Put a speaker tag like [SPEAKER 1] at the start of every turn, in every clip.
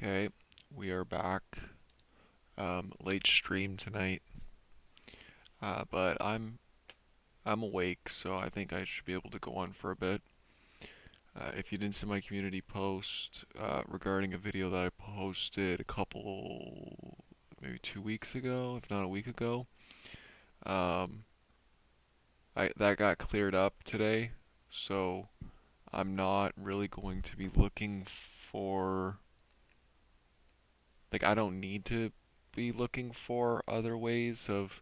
[SPEAKER 1] Okay, we are back. Late stream tonight, but I'm awake, so I think I should be able to go on for a bit. If you didn't see my community post regarding a video that I posted a couple, maybe 2 weeks ago, if not a week ago, um, that got cleared up today, so I'm not really going to be looking for, I don't need to be looking for other ways of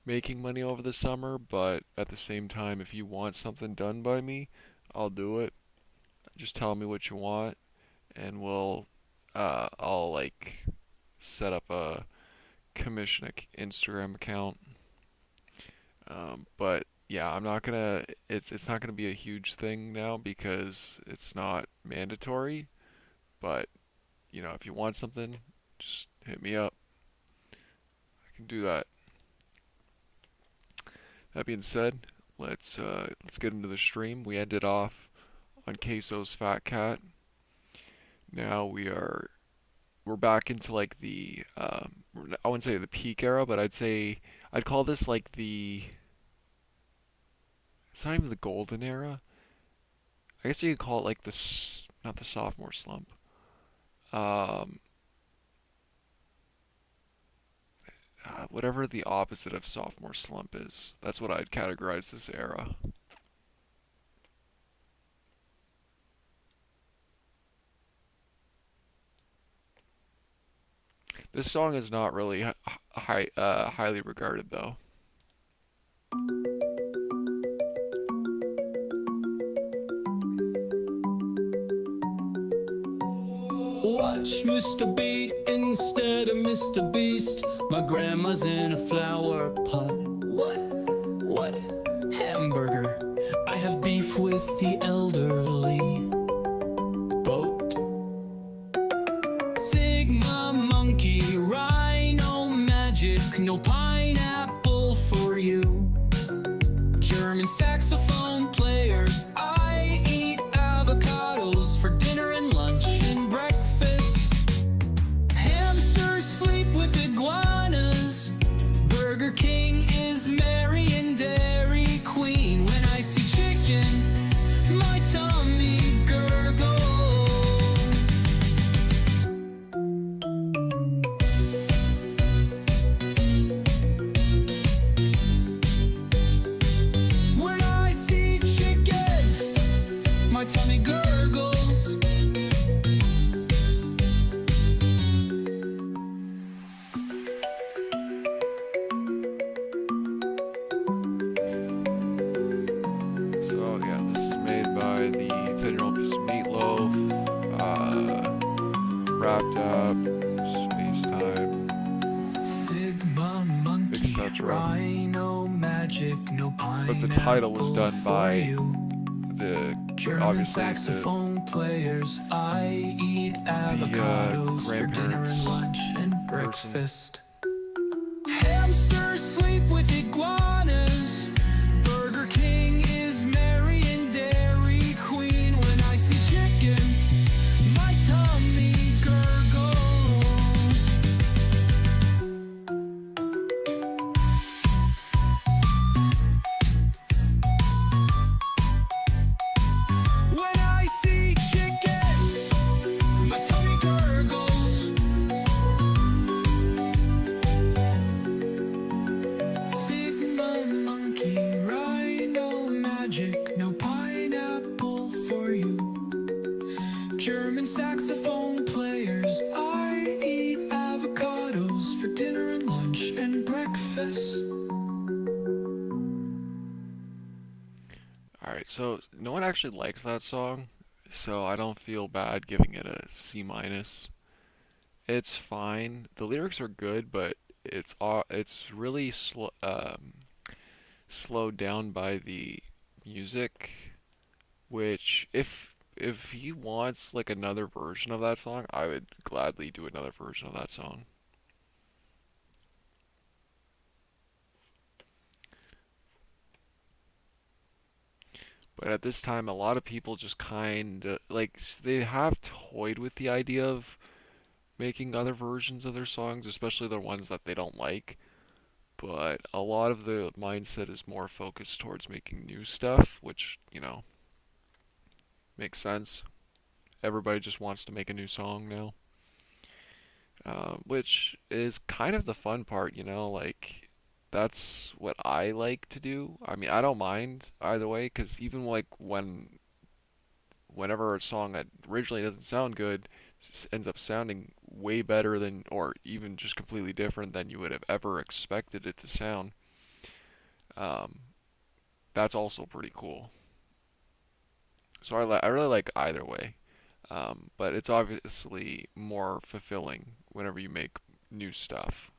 [SPEAKER 1] making money over the summer, but at the same time, if you want something done by me, I'll do it. Just tell me what you want, and I'll set up a commission Instagram account. But yeah, I'm not gonna. It's not gonna be a huge thing now because it's not mandatory. But if you want something, just hit me up. I can do that. That being said, let's get into the stream. We ended off on Queso's Fat Cat. Now we're back into the I wouldn't say the peak era, but I'd call this like the it's not even the golden era. I guess you could call it like not the sophomore slump. Um, Whatever the opposite of sophomore slump is. That's what I'd categorize this era. This song is not really highly regarded though.
[SPEAKER 2] Watch Mr. Beat instead of Mr. Beast. My grandma's in a flower pot. What? Hamburger. I have beef with the elderly. Boat. Sigma monkey, rhino magic. No pineapple for you. German saxophone players. I eat avocados for dinner and lunch and breakfast. Hamsters sleep with iguanas. Burger King is Mary and Dairy Queen. When I see chicken, my tummy gurgles. When I see chicken, my tummy gurgles.
[SPEAKER 1] So yeah, this is made by the 10-year-old piece of meatloaf, wrapped up, space time,
[SPEAKER 2] Sigma monkey,
[SPEAKER 1] etc.
[SPEAKER 2] rhino magic, no
[SPEAKER 1] But the title was done
[SPEAKER 2] pineapple
[SPEAKER 1] by
[SPEAKER 2] for you.
[SPEAKER 1] the
[SPEAKER 2] German
[SPEAKER 1] obviously
[SPEAKER 2] saxophone players. I eat avocados for dinner
[SPEAKER 1] grandparents
[SPEAKER 2] and lunch and
[SPEAKER 1] person.
[SPEAKER 2] breakfast. Hamsters sleep with iguanas. Burger King is Mary and Dairy Queen. When I see chicken, my tummy gurgles. When I see chicken, my tummy gurgles. Sigma monkey, rhino magic, no pineapple for you. German saxophone players. I eat avocados for dinner and lunch and breakfast.
[SPEAKER 1] Alright, so no one actually likes that song, so I don't feel bad giving it a C minus. It's fine. The lyrics are good, but it's really slowed down by the music, which if he wants like another version of that song, I would gladly do another version of that song. But at this time, a lot of people just kind of they have toyed with the idea of making other versions of their songs, especially the ones that they don't like. But a lot of the mindset is more focused towards making new stuff, which, makes sense. Everybody just wants to make a new song now, which is kind of the fun part, like that's what I like to do. I mean, I don't mind either way, because even like whenever a song that originally doesn't sound good ends up sounding way better than, or even just completely different than you would have ever expected it to sound, um, that's also pretty cool. So I really like either way. But it's obviously more fulfilling whenever you make new stuff.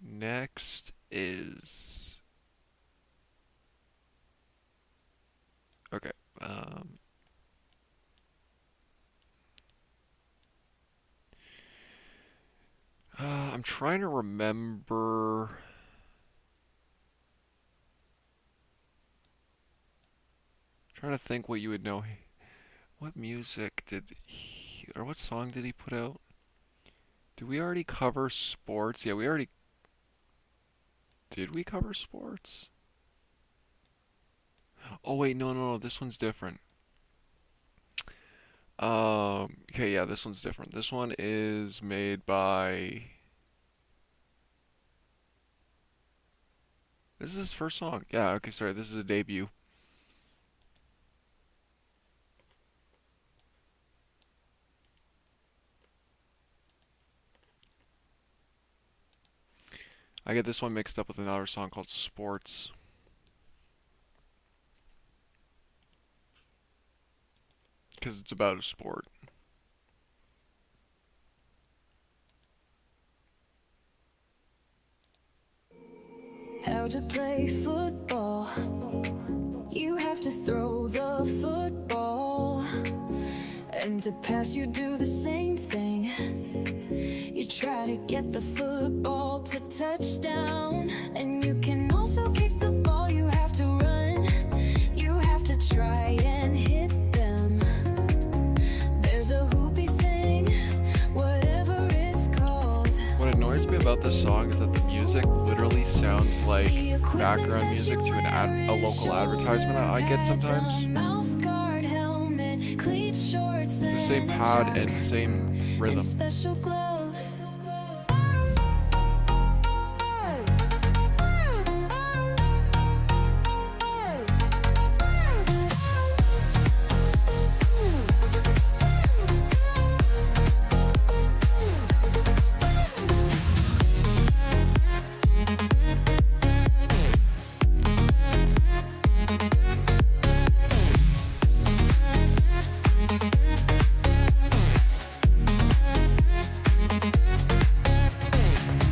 [SPEAKER 1] Next is okay. Um, I'm trying to remember. Trying to think what you would know. What music did he, or what song did he put out? Did we already cover sports? Yeah, we already did. We cover sports? Oh wait, no. This one's different. Okay, yeah, this one's different. This one is made by. This is his first song. Yeah, okay, sorry. This is a debut. I get this one mixed up with another song called Sports because it's about a sport.
[SPEAKER 2] How to play football. You have to throw the football, and to pass, you do the same thing. You try to get the football to touchdown, and you can also kick the ball. You have to run, you have to try and hit them. There's a hoopy thing, whatever it's called.
[SPEAKER 1] What annoys me about this song is that the music literally sounds like background music to a local advertisement I get sometimes. It's the same pad and same rhythm.
[SPEAKER 2] Special gloves.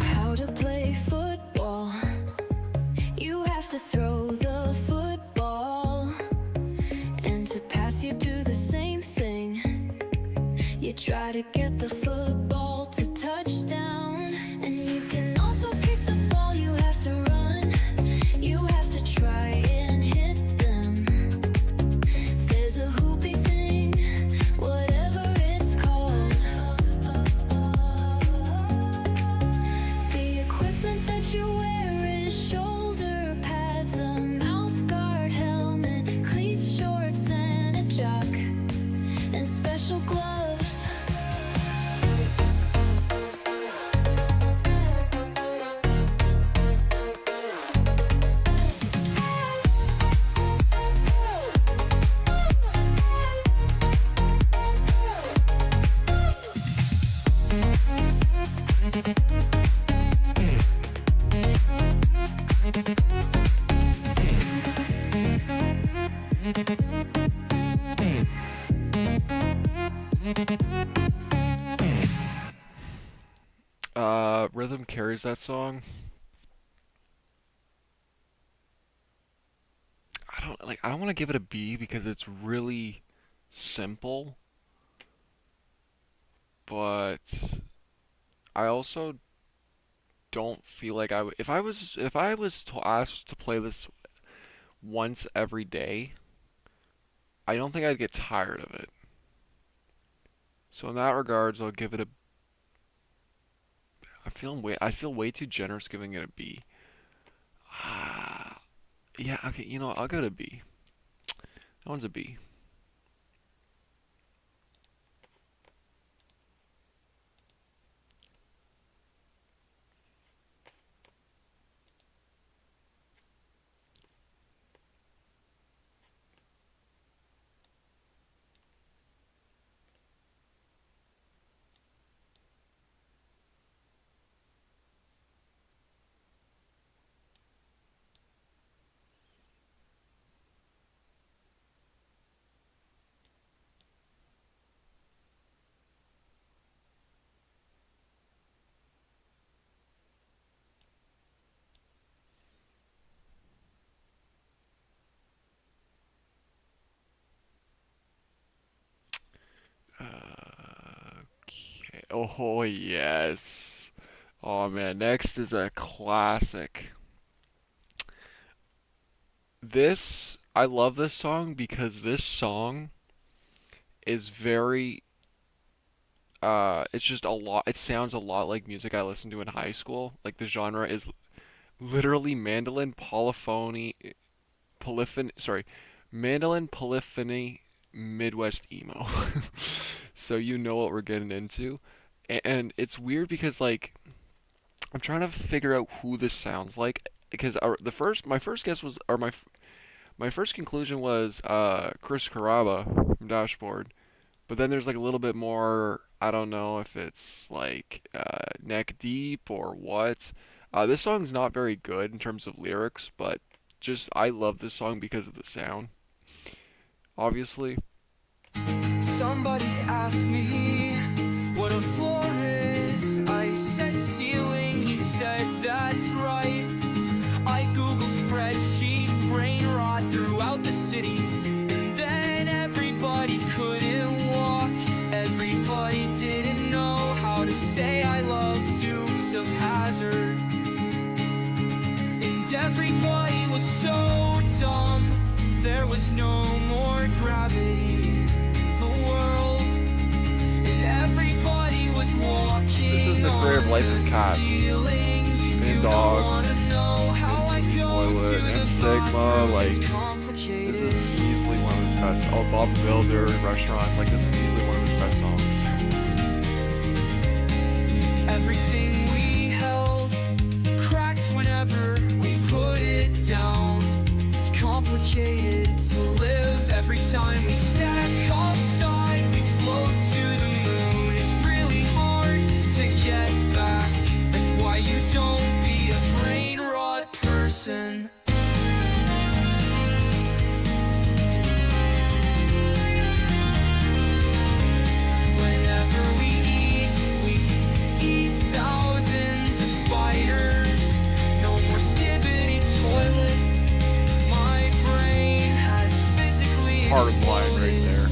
[SPEAKER 2] How to play football. You have to throw the football, and to pass, you do the same thing. You try to get the football to touchdown, and you can also kick the ball. You have to run, you have to try and hit them. There's a hoopy thing, whatever it's called. The equipment that you wear is shoulder pads, a mouth guard, helmet, cleats, shorts, and a jock, and special gloves.
[SPEAKER 1] Rhythm carries that song. I don't want to give it a B because it's really simple, but I also don't feel like if I was asked to play this once every day, I don't think I'd get tired of it. So in that regards, I'll give it a. I feel way too generous giving it a B. Ah, yeah. Okay. You know, I'll go to B. That one's a B. Okay. Oh yes. Oh man. Next is a classic. I love this song because this song is very it's just a lot it sounds a lot like music I listened to in high school. Like the genre is literally mandolin polyphony Midwest emo. So you know what we're getting into. And it's weird because like I'm trying to figure out who this sounds like because the first my first guess was or my first conclusion was Chris Carrabba from Dashboard. But then there's like a little bit more. I don't know if it's like neck deep or what. This song's not very good in terms of lyrics, but just I love this song because of the sound. Obviously,
[SPEAKER 2] Somebody asked me what a floor is. I said ceiling, he said that's right. I Google spreadsheet, brain rot throughout the city. And then everybody couldn't walk. Everybody didn't know how to say I love Dukes of Hazzard. And everybody was so dumb. There was no more gravity. The world and everybody was walking.
[SPEAKER 1] this is the creative life of cats and dogs, Toilet and Sigma. Like this is easily one of his best. Oh, Bob the Builder and restaurants. Like this is easily one of his best songs.
[SPEAKER 2] Everything we held cracks whenever we put it down. It's complicated to live. Every time we stack outside, we float to the moon. It's really hard to get back. That's why you don't be a brain rot person. Whenever we eat thousands of spiders. No more skibbity toilet. My brain has physically
[SPEAKER 1] Hard line right
[SPEAKER 2] exploded.
[SPEAKER 1] there.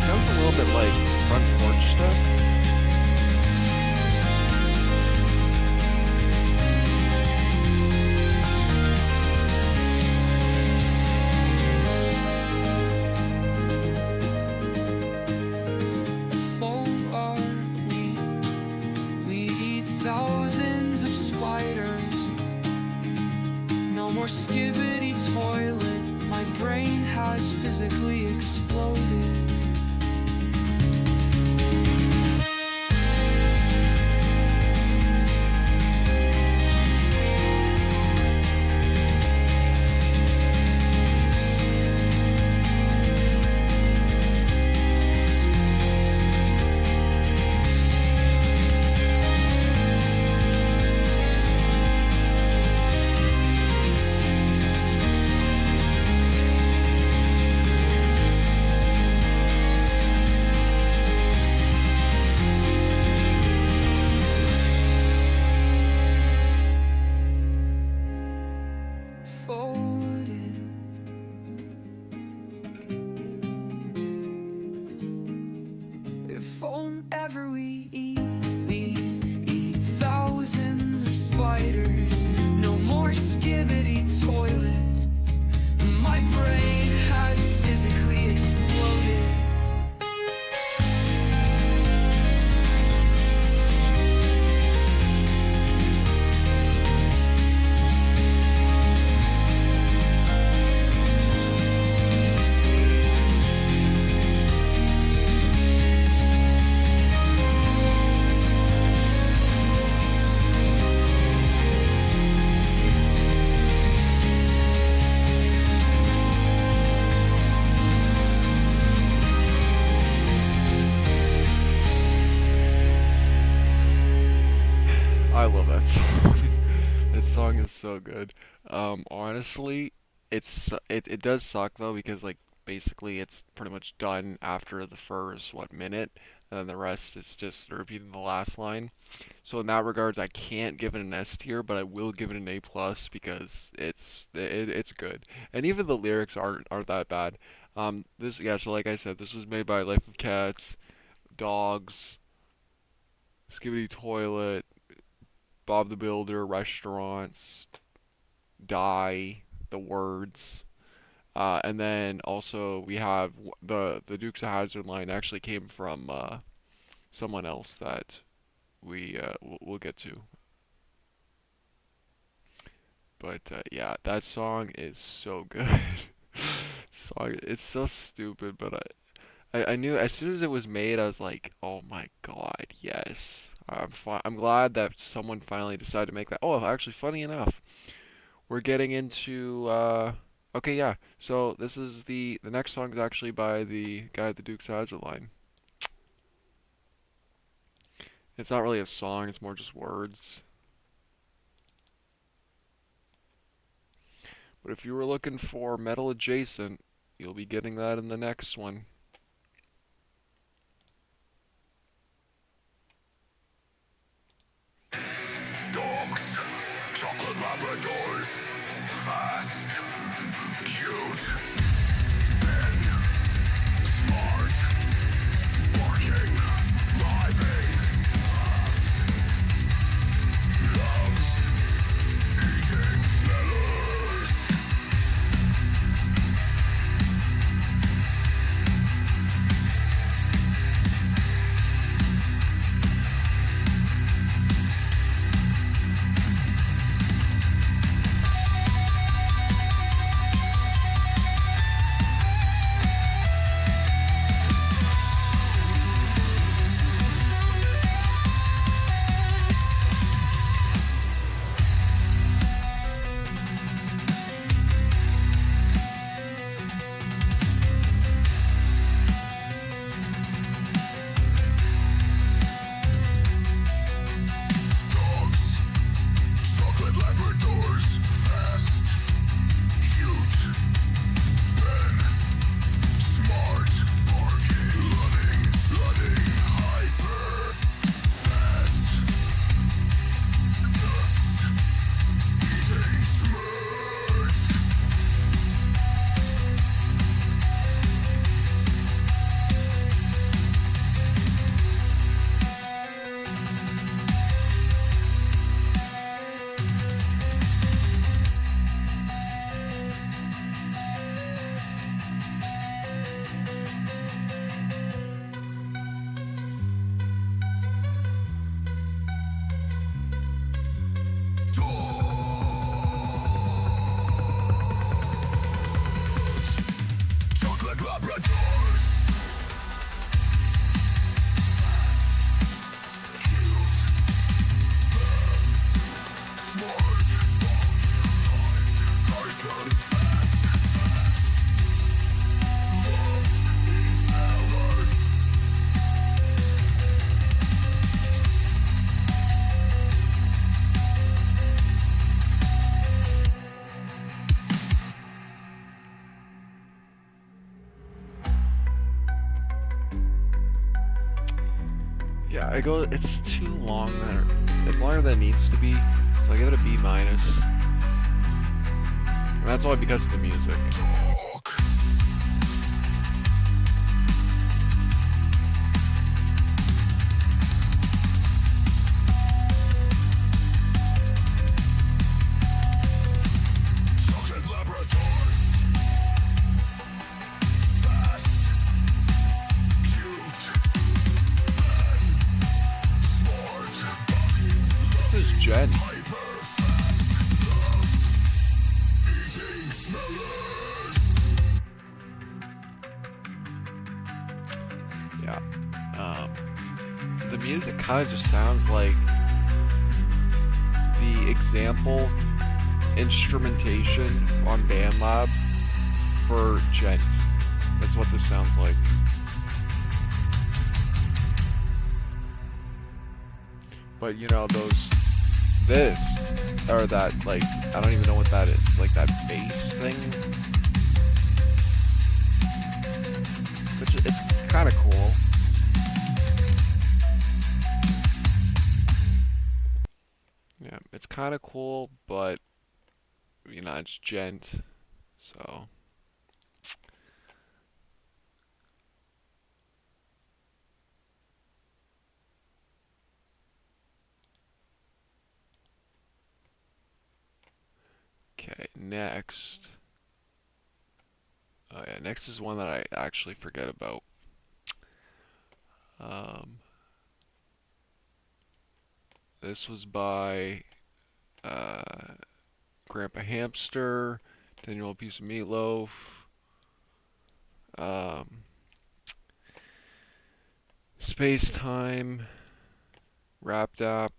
[SPEAKER 1] Sounds a little bit like front porch stuff.
[SPEAKER 2] Full are we? We eat thousands of spiders. No more skibbity toilet. My brain has physically exploded. Folded. If ever we eat thousands
[SPEAKER 1] that song. That song is so good. Honestly, it does suck though because like basically it's pretty much done after the first minute, and then the rest is just repeating the last line. So in that regards, I can't give it an S tier, but I will give it an A plus because it's good, and even the lyrics aren't that bad. This yeah, so like I said, this was made by Life of Cats, Dogs, Skibidi Toilet, Bob the Builder, Restaurants, Die, The Words. And then also we have the Dukes of Hazzard line actually came from someone else that we'll get to. But yeah, that song is so good. Song, it's so stupid, but I knew as soon as it was made, I was like, oh my god, yes. I'm glad that someone finally decided to make that. Oh, actually, funny enough, we're getting into okay, yeah. So this is the next song is actually by the guy at the Dukes of Hazzard line. It's not really a song; it's more just words. But if you were looking for metal adjacent, you'll be getting that in the next one.
[SPEAKER 3] Dogs, chocolate Labradors, fast, cute, smart, barking, lively, loves, eating smellers. Dogs, chocolate Labradors, fast, cute, smart, barking, loving, hyper, fast, eating smart. Chocolate Labradors, cute, smart, hyper, fast, loves, eat smellers.
[SPEAKER 1] Yeah, I go. It's too long. It's longer than it needs to be, so I give it a B minus. And that's only because of the music.
[SPEAKER 3] Talk. Chocolate Labradors, fast, cute, smart,
[SPEAKER 1] This is Jen.
[SPEAKER 3] hyper, fast, loves, eating smellers.
[SPEAKER 1] Yeah. The music kind of just sounds like the example instrumentation on BandLab for Gent. That's what this sounds like. But you know, those this, or that, like, I don't even know what that is, like that bass thing, which it's kind of cool. Yeah, it's kind of cool, but you know, it's gent, so. Okay, next. Oh yeah, next is one that I actually forget about. Um, this was by Grandpa Hamster, Daniel Piece of Meatloaf, um, Space Time, Wrapped Up.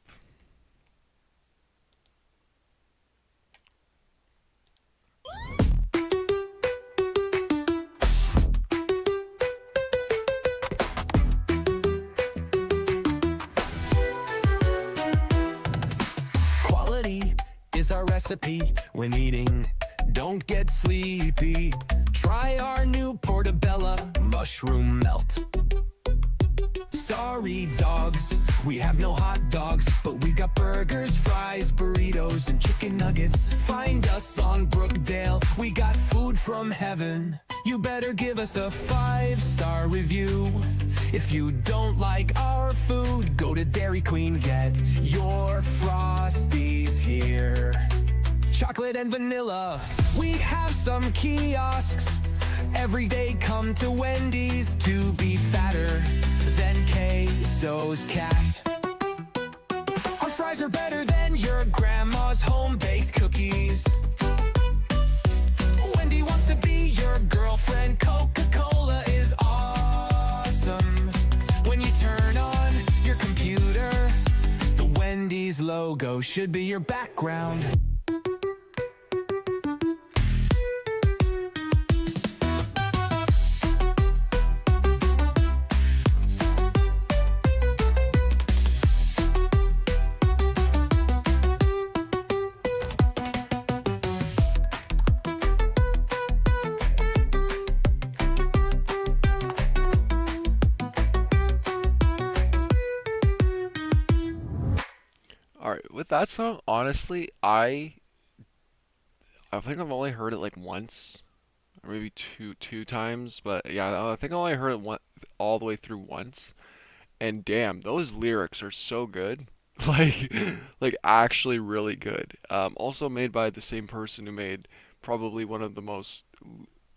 [SPEAKER 4] Quality is our recipe when eating. Don't get sleepy. Try our new portobello mushroom melt. Sorry, dogs, we have no hot dogs, but we got burgers, fries, burritos, and chicken nuggets. Find us on Brookdale, we got food from heaven. You better give us a 5-star review. If you don't like our food, go to Dairy Queen, get your Frosties here. Chocolate and vanilla, we have some kiosks. Every day come to Wendy's to be fatter than Queso's cat. Our fries are better than your grandma's home-baked cookies. Wendy wants to be your girlfriend. Coca-Cola is awesome. When you turn on your computer, the Wendy's logo should be your background.
[SPEAKER 1] Alright, with that song, honestly, I think I've only heard it like once, or maybe two times, but yeah, I think I only heard it all the way through once. And damn, those lyrics are so good. Like like actually really good. Also made by the same person who made probably one of the most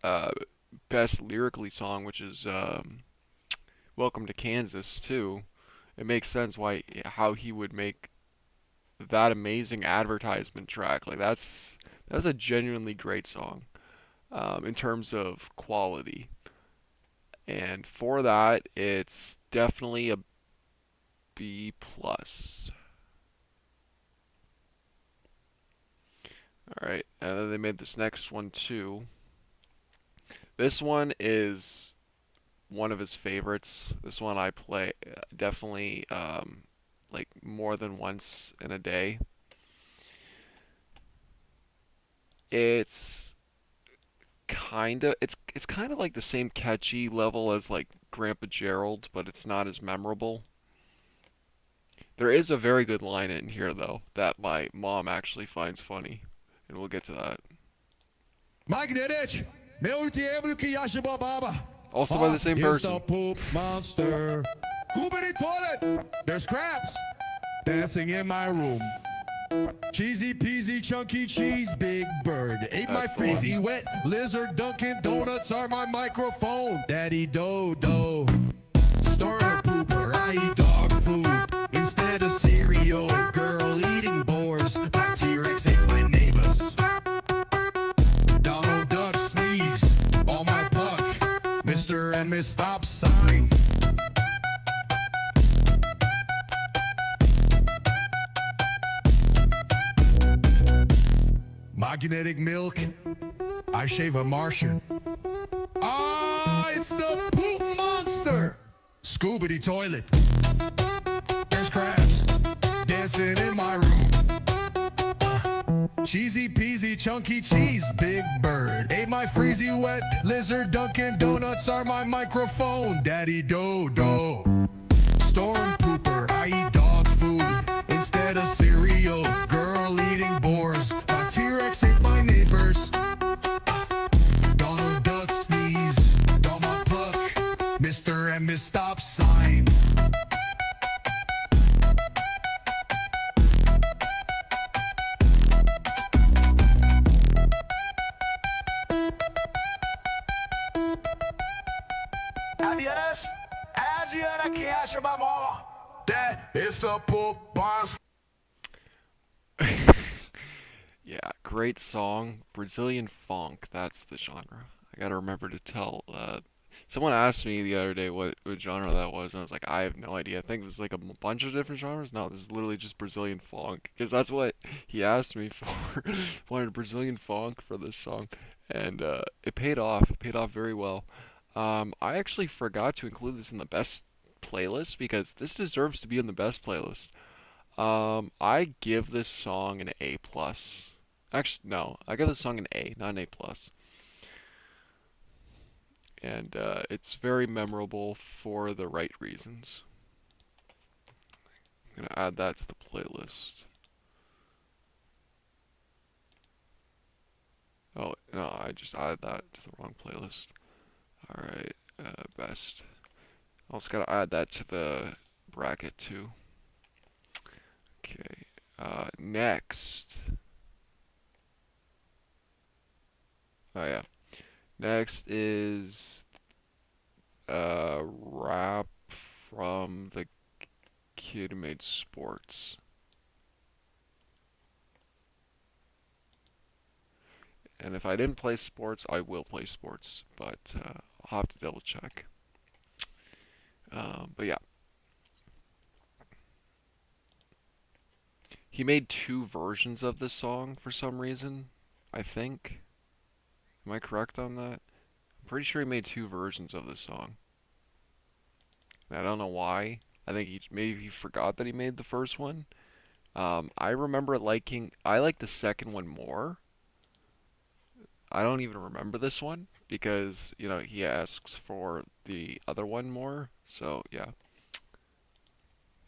[SPEAKER 1] uh best lyrically song, which is Welcome to Kansas too. It makes sense why how he would make that amazing advertisement track. Like that's a genuinely great song in terms of quality. And for that, it's definitely a B plus. All right, and then they made this next one too. This one is one of his favorites. This one I play definitely like more than once in a day. It's it's kind of like the same catchy level as like Grandpa Gerald, but it's not as memorable. There is a very good line in here though that my mom actually finds funny, and we'll get to that.
[SPEAKER 3] Magnetic, multi-evoluki yashibababa.
[SPEAKER 1] Also by the same
[SPEAKER 3] Here's the
[SPEAKER 1] person.
[SPEAKER 3] poop monster. Poopity toilet. There's crabs dancing in my room. Cheesy peasy chunky cheese big bird ate my
[SPEAKER 1] That's the one.
[SPEAKER 3] freezy wet lizard. Dunkin' Donuts are my microphone. Daddy Dodo, starter pooper. I eat dog food instead of cereal. Girl eating boars. My T-Rex ate my neighbors. Donald Duck sneeze on my puck. Mr. and Miss Stop Sign. Magnetic milk. I shave a Martian. Ah, it's the poop monster. Scoobity toilet. There's crabs dancing in my room. Cheesy peasy, chunky cheese, Big Bird. Ate my freezy wet lizard, Dunkin' Donuts are my microphone. Daddy Dodo, storm pooper, I eat dog food instead of cereal. Girl eating boars, my T-Rex ate my neighbors. Donald Duck sneeze, Donald Puck, Mr. and Miss Stop Sign. That is the poop boss.
[SPEAKER 1] Yeah, great song. Brazilian funk, that's the genre. I gotta remember to tell. Someone asked me the other day what genre that was, and I was like, I have no idea. I think it was like a bunch of different genres. No, this is literally just Brazilian funk, because that's what he asked me for. Wanted Brazilian funk for this song, and it paid off. It paid off very well. I actually forgot to include this in the best playlist because this deserves to be in the best playlist. I give this song an A plus. Actually, no, I give this song an A, not an A plus. And it's very memorable for the right reasons. I'm gonna add that to the playlist. Oh no, I just added that to the wrong playlist. All right, best. Also gotta add that to the bracket too. Okay, next. Oh yeah. Next is rap from the kid who made sports. And if I didn't play sports, I will play sports, but I'll have to double check. But yeah. He made two versions of this song for some reason, I think. Am I correct on that? I'm pretty sure he made two versions of this song. And I don't know why. I think maybe he forgot that he made the first one. I remember I like the second one more. I don't even remember this one because, he asks for the other one more. So, yeah.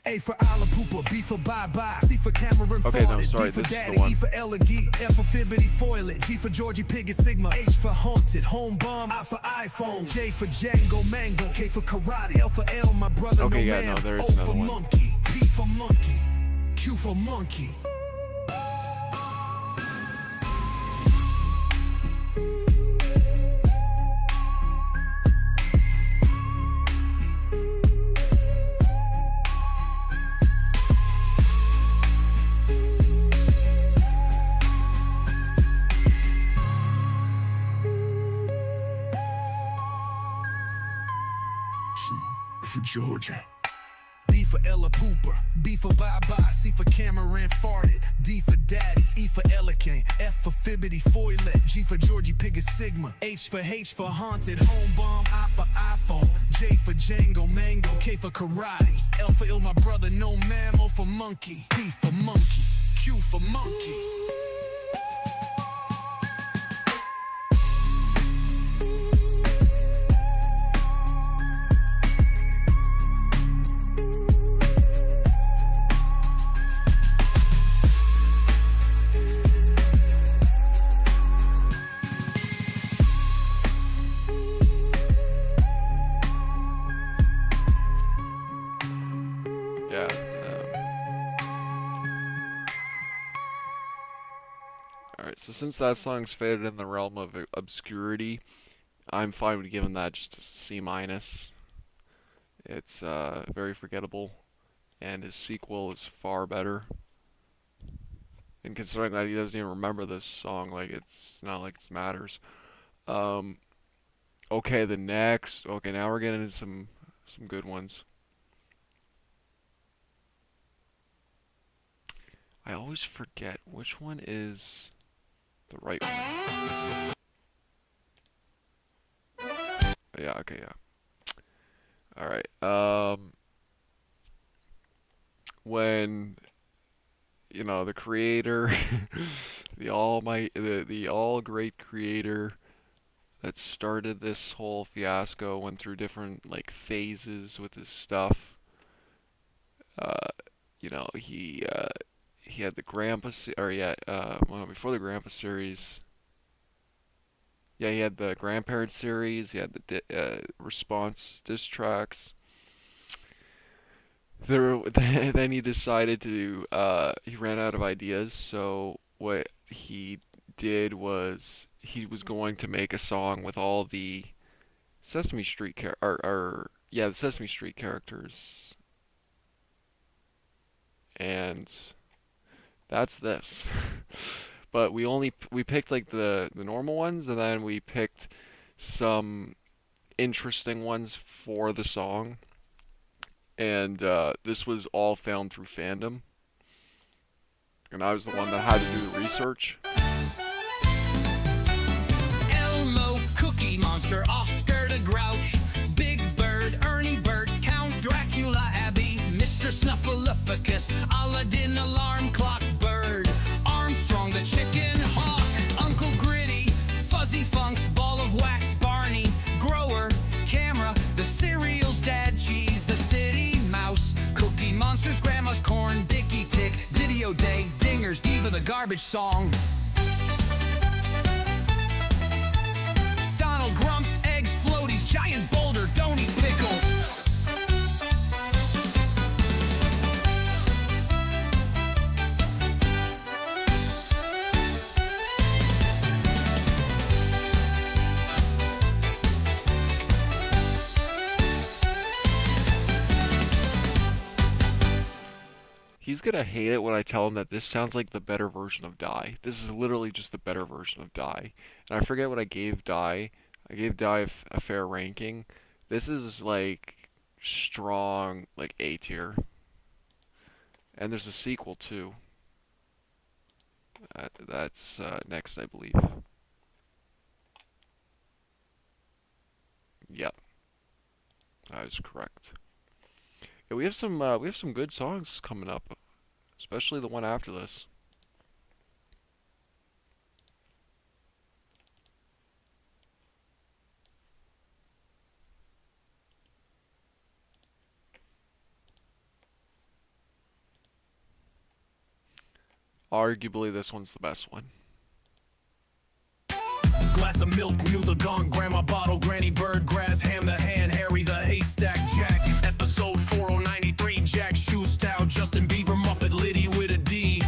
[SPEAKER 4] A for Ala Pooper, B for Bye Bye, C for Cameron
[SPEAKER 1] Okay, no,
[SPEAKER 4] Ford,
[SPEAKER 1] sorry,
[SPEAKER 4] D for
[SPEAKER 1] this is the
[SPEAKER 4] Daddy,
[SPEAKER 1] one.
[SPEAKER 4] E for Elegee, F for Fibbity Foilet, G for Georgie Pig Sigma, H for Haunted, Home Bomb, I for iPhone, J for Django Mango, K for Karate, L for L, my brother
[SPEAKER 1] Okay,
[SPEAKER 4] no
[SPEAKER 1] yeah,
[SPEAKER 4] man,
[SPEAKER 1] no, there is
[SPEAKER 4] O
[SPEAKER 1] another
[SPEAKER 4] for
[SPEAKER 1] one.
[SPEAKER 4] Monkey, P for Monkey, Q for Monkey.
[SPEAKER 3] For Georgia.
[SPEAKER 4] B for Ella Pooper, B for Bye Bye, C for Cameron Farted, D for Daddy, E for Elegant, F for Fibbity Foilet, G for Georgie Pig Sigma, H for Haunted, Home Bomb, I for iPhone, J for Django Mango, K for Karate, L for Ill, my brother no man, O for Monkey, P for Monkey, Q for Monkey.
[SPEAKER 1] Yeah. Alright, so since that song's faded in the realm of obscurity, I'm fine with giving that just a C minus. It's very forgettable, and his sequel is far better. And considering that he doesn't even remember this song, like it's not like it matters. Okay, the next. Okay, now we're getting into some good ones. I always forget which one is the right one. Yeah, okay, yeah. Alright, when, the creator, the all great creator that started this whole fiasco, went through different like phases with his stuff. Uh, he had the Grandpa or yeah, well, before the Grandpa series. Yeah, he had the Grandparent series. He had the response diss tracks. There, then he decided to. He ran out of ideas, so what he did was he was going to make a song with all the Sesame Street the Sesame Street characters, and that's this. But we picked like the normal ones, and then we picked some interesting ones for the song, and this was all found through fandom, and I was the one that had to do the research.
[SPEAKER 4] Elmo, Cookie Monster, Oscar the Grouch, Big Bird, Ernie Bert, Count Dracula, Abby, Mr. Snuffleupagus, Aladdin, Alarm Clock, Bird, Armstrong the Chicken, Hawk, Uncle Gritty, Fuzzy Funks, Ball of Wax, Barney, Grower, Camera, the Cereal's Dad, Cheese, the City Mouse, Cookie Monsters, Grandma's Corn, Dicky Tick, Didio Day, Dingers, Diva the Garbage Song, Donald Grump, Eggs, Floaties, Giant Boulder, Donny Pickles.
[SPEAKER 1] He's gonna hate it when I tell him that this sounds like the better version of Die. This is literally just the better version of Die. And I forget what I gave Die. I gave Die a fair ranking. This is like strong, like A tier. And there's a sequel too. That's next, I believe. Yep, that is correct. Yeah, we have some good songs coming up, especially the one after this. Arguably, this one's the best one.
[SPEAKER 4] Glass of milk, noodle gong, grandma bottle, granny bird, grass, ham the hand, Harry the haystack, Jack, episode 4093, Jack, shoe style, Justin Bieber, Muppet, Liddy with a D,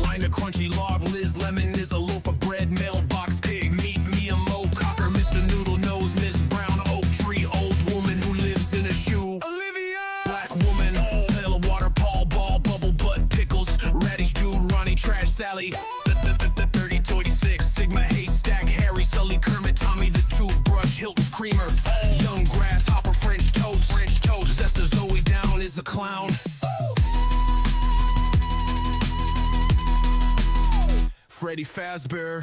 [SPEAKER 4] line of crunchy log, Liz Lemon is a loaf of bread, mailbox pig, meet me a Mo Cocker, Mr. Noodle Nose, Miss Brown, oak tree, old woman who lives in a shoe, Olivia, black woman, pail of water, Paul Ball, bubble butt, pickles, radish dude, Ronnie, trash, Sally, 3026, Sigma, haystack, Harry, Sully, Kermit, Tommy the toothbrush, Hilton, creamer, young grasshopper, French toast, Zesta, Zoe Down is a clown. Freddy Fazbear.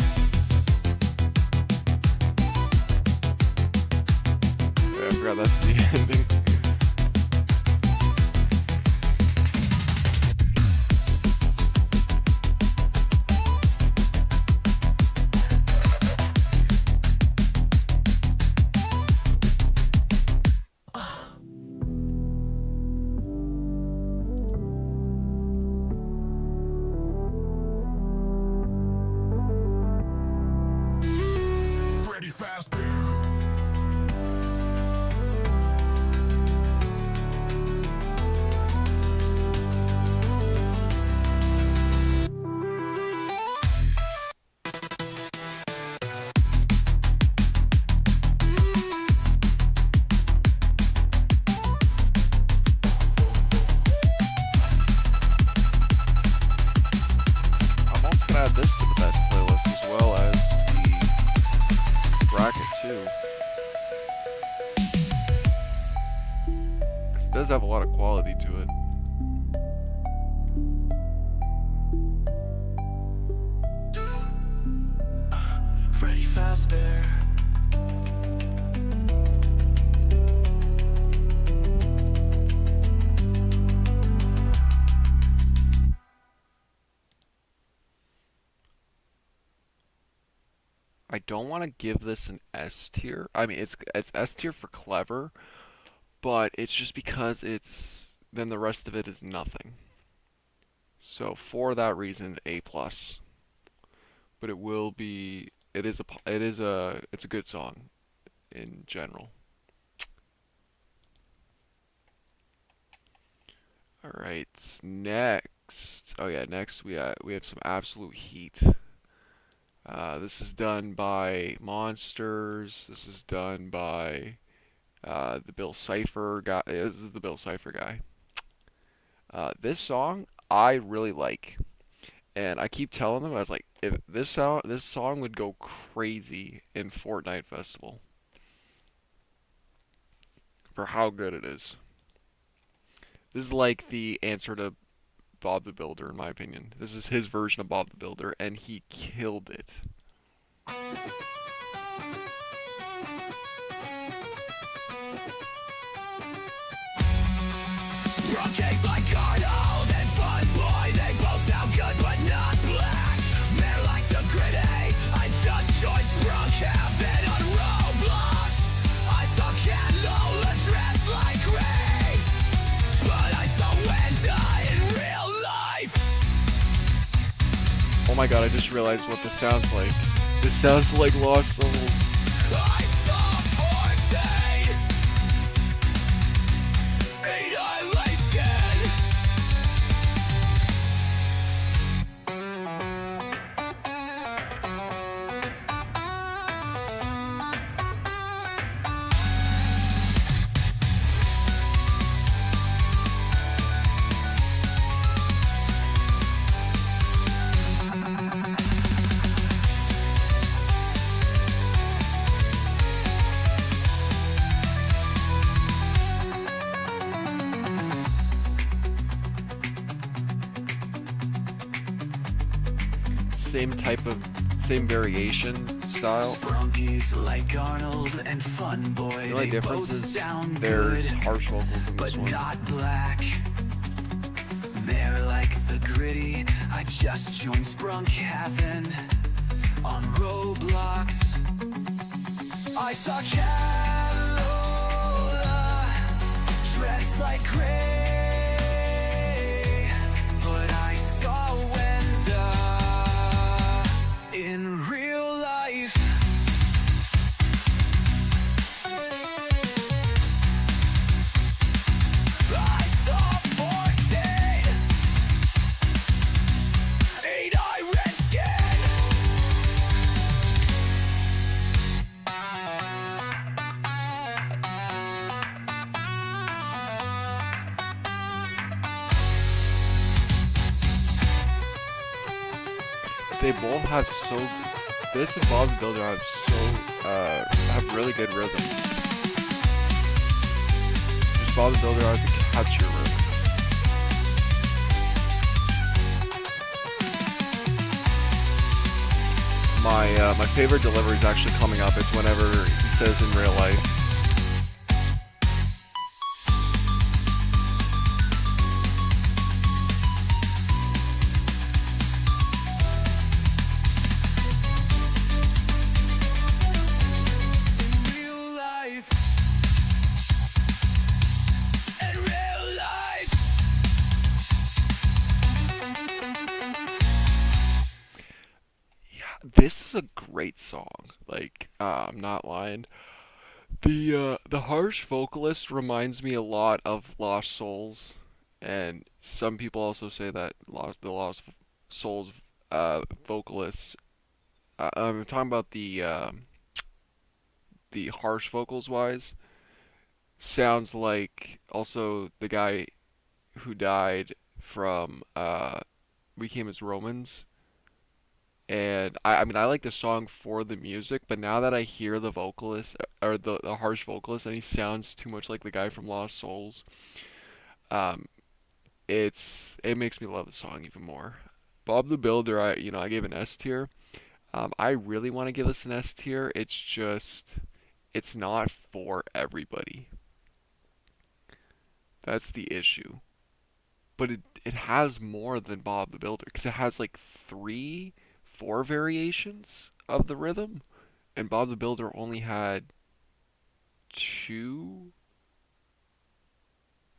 [SPEAKER 1] Yeah, I forgot that's the ending.
[SPEAKER 4] Freddy Fazbear.
[SPEAKER 1] I'm also gonna add this to the best playlist as well as the bracket too. 'Cause it does have a lot of quality to it.
[SPEAKER 4] Freddy Fazbear.
[SPEAKER 1] don't want to give this an S tier. I mean, it's S tier for clever, but it's just because it's then the rest of it is nothing. So for that reason, A plus. But it will be. It's a good song in general. All right, next. Oh yeah, next we have some absolute heat. This is done by Monsters. This is done by the Bill Cipher guy. This is the Bill Cipher guy. This song I really like, and I keep telling them I was like, if this song would go crazy in Fortnite Festival for how good it is. This is like the answer to Bob the Builder, in my opinion. This is his version of Bob the Builder, and he killed it.
[SPEAKER 4] Sprung cakes like Arnold and Fun Boy. They both sound good but not black. They're like the gritty. I just joined Sprung Heaven on Roblox. I saw Cat Lola dressed like Ray, but I saw Wenda in real life.
[SPEAKER 1] Oh my god, I just realized what this sounds like. This sounds like Lost Souls.
[SPEAKER 4] I saw Forte eat eye light skin.
[SPEAKER 1] Same variation style.
[SPEAKER 4] Sprunkies like Arnold and Fun Boy.
[SPEAKER 1] The only
[SPEAKER 4] They
[SPEAKER 1] difference
[SPEAKER 4] both
[SPEAKER 1] is
[SPEAKER 4] sound
[SPEAKER 1] there's
[SPEAKER 4] good,
[SPEAKER 1] harsh vocals in
[SPEAKER 4] but
[SPEAKER 1] this one.
[SPEAKER 4] not black. They're like the gritty. I just joined Sprunk Heaven on Roblox. I saw Calola dressed like Gray, but I saw Wenda in real life. I saw 14 eight-eye red skin.
[SPEAKER 1] They both have this and Bob the Builder have really good rhythm. Just Bob the Builder has a catchier rhythm. My favorite delivery is actually coming up. It's whenever he says in real life.
[SPEAKER 4] Real life. In real life.
[SPEAKER 1] This is a great song. Like, I'm not lying. The harsh vocalist reminds me a lot of Lost Souls, and some people also say that the Lost Souls vocalists. I'm talking about the harsh vocals wise. Sounds like also the guy who died from We Came as Romans. And I mean, I like the song for the music, but now that I hear the vocalist or the harsh vocalist, and he sounds too much like the guy from Lost Souls, um, it makes me love the song even more. Bob the Builder, I gave an S tier. I really want to give this an S tier. It's just, it's not for everybody. That's the issue. But it has more than Bob the Builder because it has like 4 variations of the rhythm, and Bob the Builder only had two.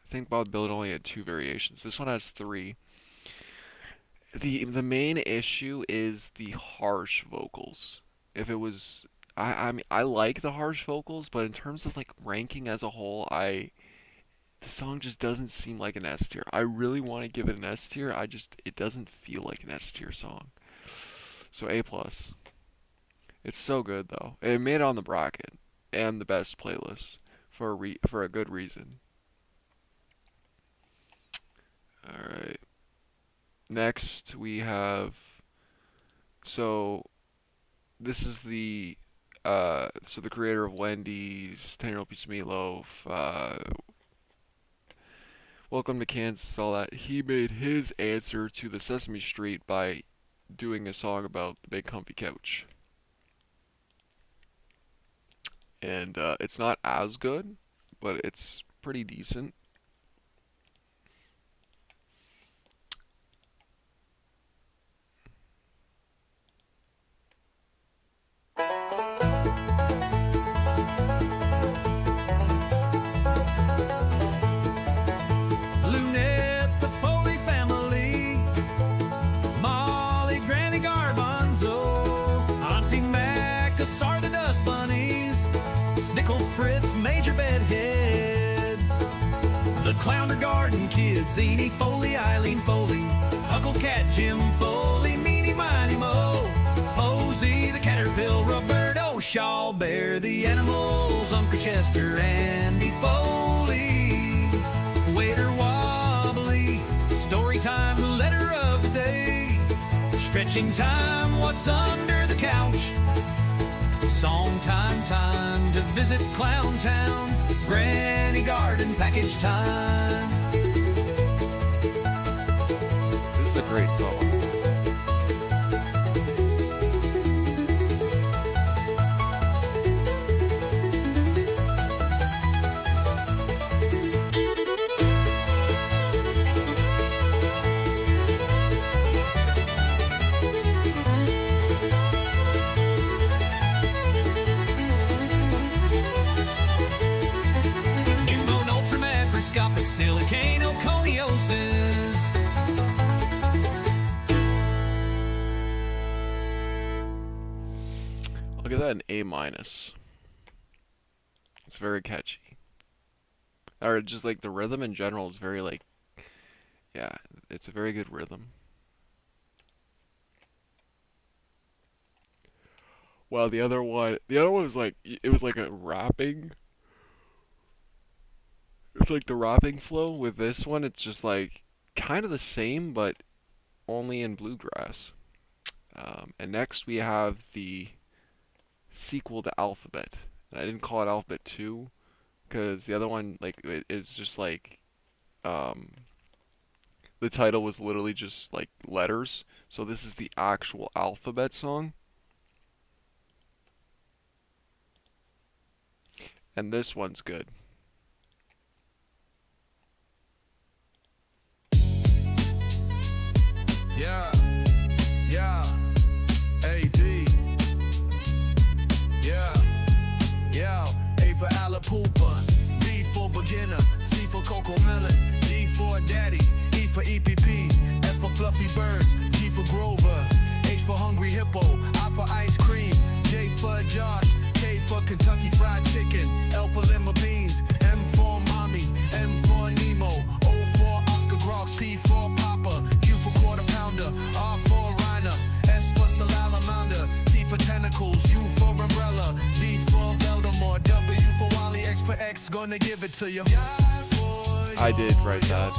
[SPEAKER 1] I think Bob the Builder only had two variations. This one has three. The main issue is the harsh vocals. If it was, I mean, I like the harsh vocals, but in terms of like ranking as a whole, the song just doesn't seem like an S tier. I really want to give it an S tier. It doesn't feel like an S tier song. So A plus. It's so good though. It made it on the bracket and the best playlist for a good reason. All right. Next we have, so this is the creator of Wendy's, 10-Year-Old Piece of Meatloaf, Welcome to Kansas, all that. He made his answer to the Sesame Street by doing a song about the big comfy couch. And it's not as good, but it's pretty decent.
[SPEAKER 4] Lunette, the Foley family, Molly, Granny Garbanzo, Auntie Mac, Cassar the Dust Bunnies, Snickle Fritz, Major Bedhead, the Clowner Garden Kids, Zany Foley, Eileen Foley, Huckle Cat, Jim Foley, Meanie Miny Mo, Posey, the Caterpillar, Roberto Shaw Bear, the Animals, Uncle Chester, Andy Foley, Waiter Wobbly, Story Time, Letter of the Day, Stretching Time, What's Under the Couch, Song Time, Time to Visit Clown Town, Granny Garden Package Time.
[SPEAKER 1] This is a great song.
[SPEAKER 4] Pneumone ultramicroscopic siliconeoconiosis.
[SPEAKER 1] I'll give that an A minus. It's very catchy. Or just like the rhythm in general is very like, yeah, it's a very good rhythm. Well, the other one was like, it was like a rapping. It's like the rapping flow. With this one, it's just like kind of the same, but only in bluegrass. And next we have the sequel to Alphabet. And I didn't call it Alphabet 2 because the other one, like, it's just like, the title was literally just like letters. So this is the actual Alphabet song. And this one's good.
[SPEAKER 3] Yeah, yeah, AD. Yeah, yeah, A for Alapoopa, B for beginner, C for Coco Melon, D for Daddy, E for EPP, F for Fluffy Birds, G for Grover, H for Hungry Hippo, I for Ice Cream, J for Josh, K for Kentucky Fried Chicken, L for Lima Beans, M for Mommy, M for Nemo, O for Oscar Groks, P for Papa, Q for Quarter Pounder, R for Reiner, S for Salamander, T for Tentacles, U for Umbrella, V for Voldemort, W for Wally, X for X, gonna give it to you.
[SPEAKER 1] I did write that.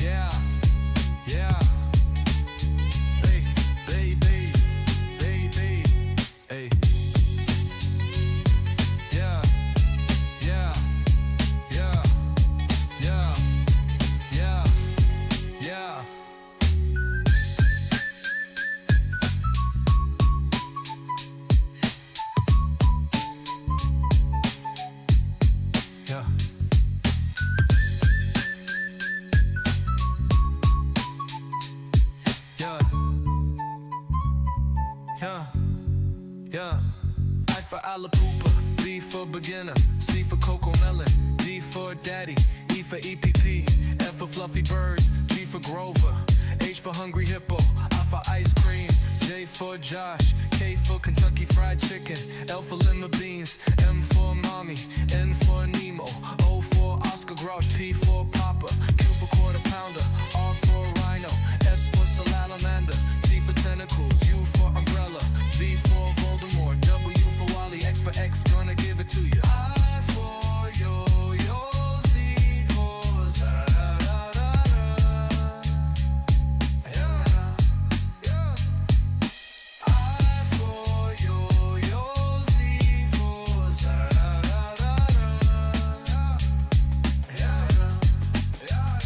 [SPEAKER 3] Yeah, yeah. Hey, baby, baby, hey.
[SPEAKER 4] for Alapupa, B for beginner, C for Coco Melon, D for daddy, E for EPP, F for fluffy birds, G for Grover, H for hungry hippo, I for ice cream, J for Josh, K for Kentucky fried chicken, L for lima beans, M for mommy, N for Nemo, O for Oscar Grouch, P for Papa, Q for quarter pounder, R for rhino, S for salamander, T for tentacles, U for umbrella, V for Voldemort, W for Wally, X for X, gonna give it to you. I for yo-yo, Z for za-da-da-da-da. Yeah, yeah. I for yo-yo, Z for za-da-da-da-da. Yeah, yeah, yeah.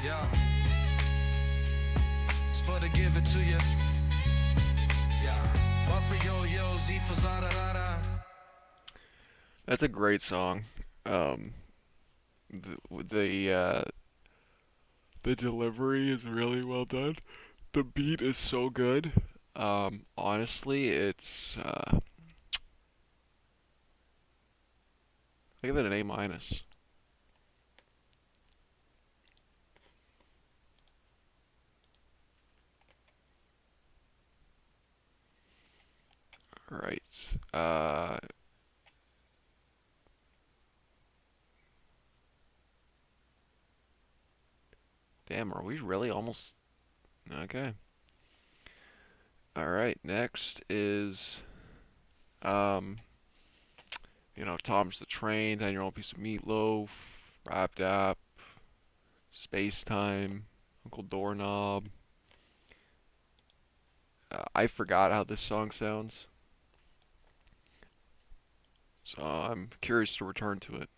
[SPEAKER 4] Yeah. Supposed to give it to you. Yeah. What for yo-yo, Z for za-da-da-da.
[SPEAKER 1] That's a great song. The delivery is really well done. The beat is so good. Honestly, it's I give it an A minus. All right. Damn, are we really almost okay? All right. Next is Thomas the Train, 10-Year-Old Piece of Meatloaf, Wrapped App, Space Time, Uncle Doorknob. I forgot how this song sounds, so I'm curious to return to it.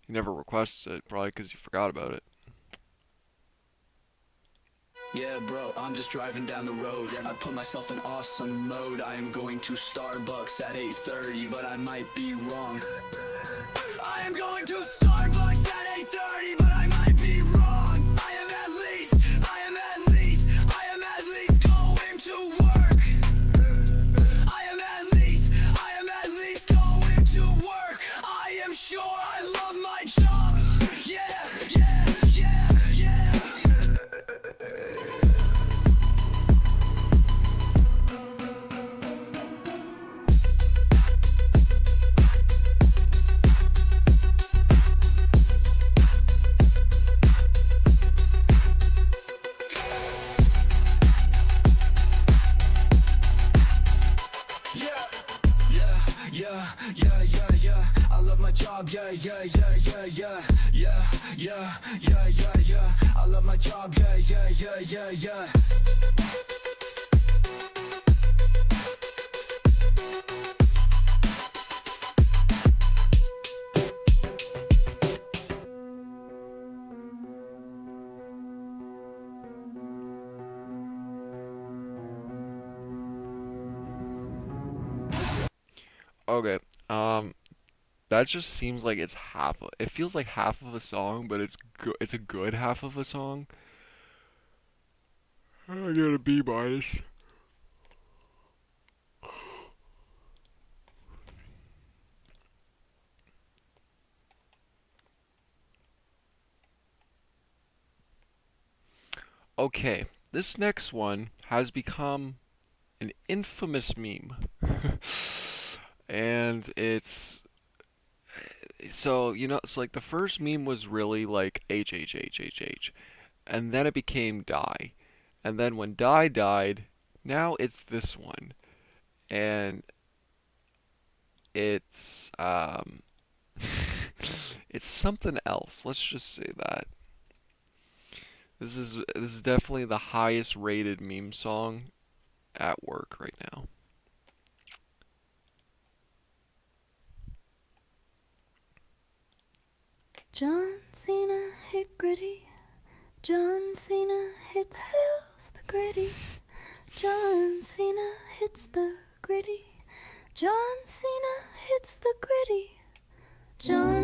[SPEAKER 1] You never requested it, probably because you forgot about it.
[SPEAKER 5] Yeah, bro, I'm just driving down the road. I put myself in awesome mode. I am going to Starbucks at 8:30, but I might be wrong. I am going to Starbucks at 8:30, but I might be wrong. I am at least going to work. I am at least going to work. I am sure I love my job. Yeah, yeah, yeah, yeah. Yeah. I love my job. Yeah. I love my job. Yeah.
[SPEAKER 1] Okay. That just seems like it's it feels like half of a song, but it's a good half of a song. I got a B minus. Okay, this next one has become an infamous meme. And it's so like the first meme was really like H, and then it became Die, and then when Die died, now it's this one, and it's it's something else. Let's just say that this is definitely the highest rated meme song at work right now.
[SPEAKER 2] John Cena hit gritty. John Cena hits hills the gritty. John Cena hits the gritty. John Cena hits the gritty.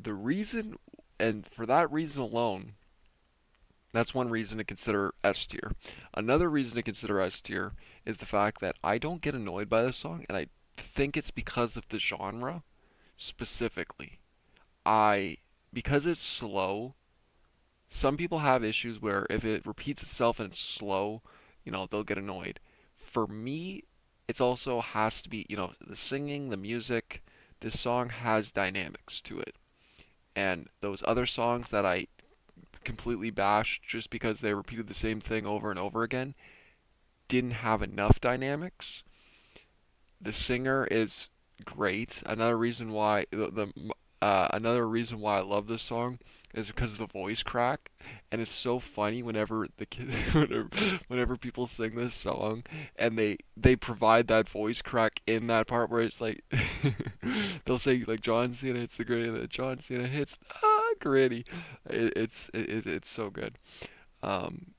[SPEAKER 1] The reason, and for that reason alone, that's one reason to consider S tier. Another reason to consider S tier is the fact that I don't get annoyed by this song, and I think it's because of the genre specifically. I Because it's slow. Some people have issues where if it repeats itself and it's slow, they'll get annoyed. For me, it's also has to be, the singing, the music. This song has dynamics to it. And those other songs that I completely bashed just because they repeated the same thing over and over again didn't have enough dynamics. The singer is great. Another reason why I love this song is because of the voice crack, and it's so funny whenever the kids, whenever people sing this song, and they provide that voice crack in that part where it's like, they'll say like John Cena hits the gritty, and John Cena hits gritty. It's so good. Um,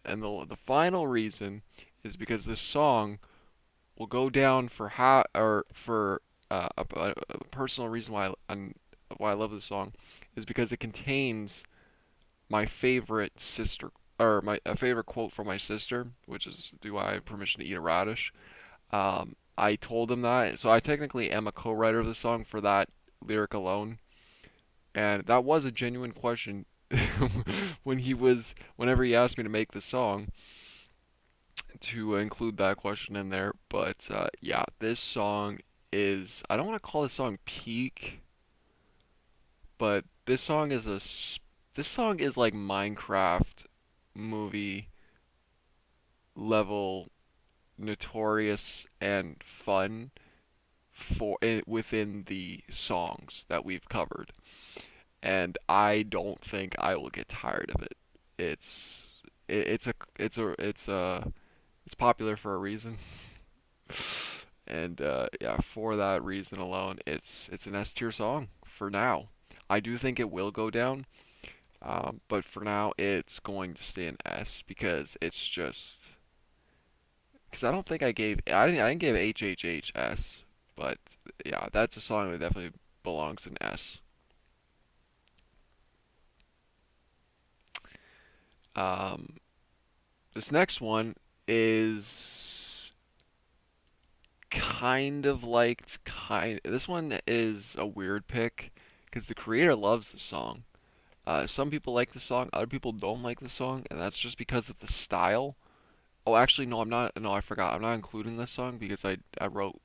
[SPEAKER 1] and the final reason is because this song will go down for a personal reason why I love this song is because it contains my favorite sister or my a favorite quote from my sister, which is "Do I have permission to eat a radish?" I told him that, so I technically am a co-writer of the song for that lyric alone, and that was a genuine question whenever he asked me to make the song to include that question in there. But yeah, this song is, I don't want to call this song peak, but this song is like Minecraft movie level notorious and fun within the songs that we've covered. And I don't think I will get tired of it. It's popular for a reason. And yeah, for that reason alone, it's an S tier song for now. I do think it will go down, but for now it's going to stay an S because it's just because I didn't give HHH S, but yeah, that's a song that definitely belongs in S. Um, this next one is kind of liked, this one is a weird pick because the creator loves the song. Some people like the song, other people don't like the song, and that's just because of the style. Oh, actually, no, I'm not. No, I forgot. I'm not including this song because I wrote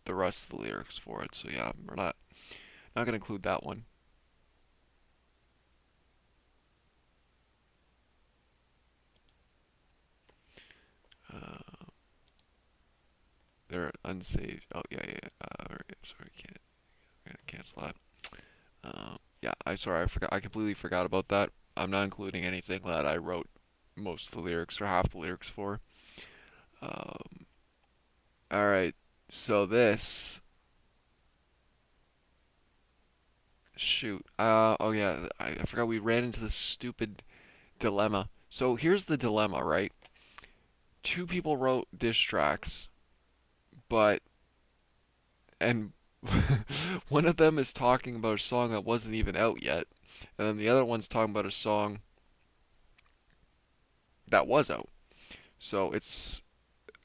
[SPEAKER 1] the rest of the lyrics for it. So yeah, we're not gonna include that one. Uh, they're unsaved. Oh yeah, yeah. Sorry, can't. I'm gonna cancel that. Yeah, I forgot. I completely forgot about that. I'm not including anything that I wrote most of the lyrics or half the lyrics for. Um, all right. So this, shoot. Oh yeah, I forgot we ran into this stupid dilemma. So here's the dilemma, right? Two people wrote diss tracks, but and one of them is talking about a song that wasn't even out yet, and then the other one's talking about a song that was out. So it's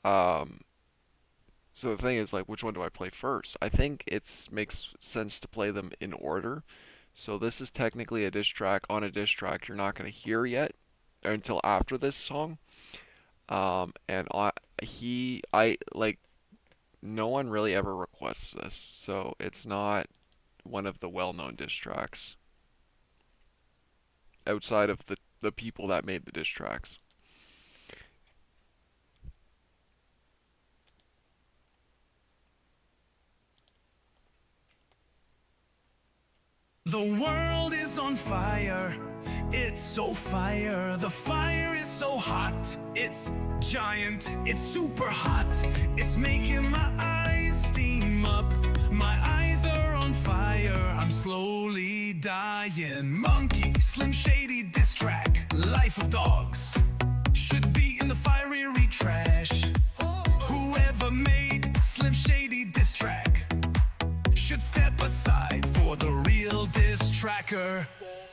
[SPEAKER 1] um so the thing is like which one do I play first? I think it's makes sense to play them in order. So this is technically a diss track on a diss track you're not going to hear yet or until after this song. And I like no one really ever requests this, so it's not one of the well-known diss tracks outside of the people that made the diss tracks.
[SPEAKER 4] The world is on fire. It's so fire. The fire is so hot. It's giant. It's super hot. It's making my eyes steam up. My eyes are on fire. I'm slowly dying. Monkey, Slim Shady diss track. Life of dogs should be in the fiery trash. Whoever made Slim Shady diss track should step aside for the real tracker.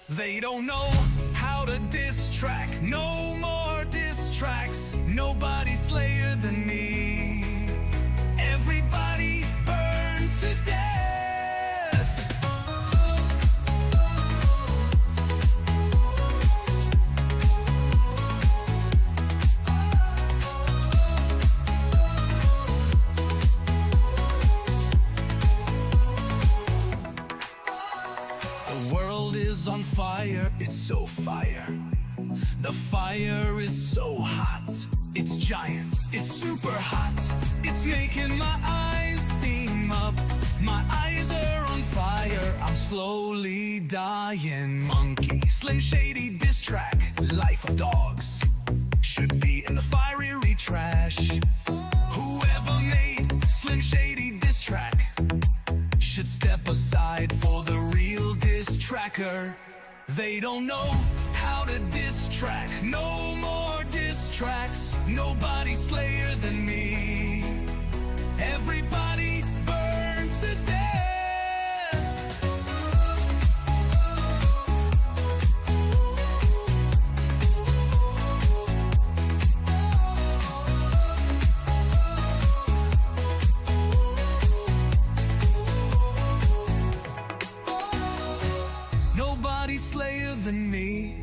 [SPEAKER 4] They don't know how to diss track. No more diss tracks. Nobody slayer than me. Everybody burn to death. The world is on fire, it's so fire. The fire is so hot, it's giant, it's super hot. It's making my eyes steam up, my eyes are on fire. I'm slowly dying. Monkey, Slim Shady diss track. Life of dogs should be in the fiery trash. Whoever made Slim Shady diss track should step aside for the real diss tracker. They don't know how to diss track. No more diss tracks. Nobody slayer than me. Everybody burn to death. Nobody slayer than me.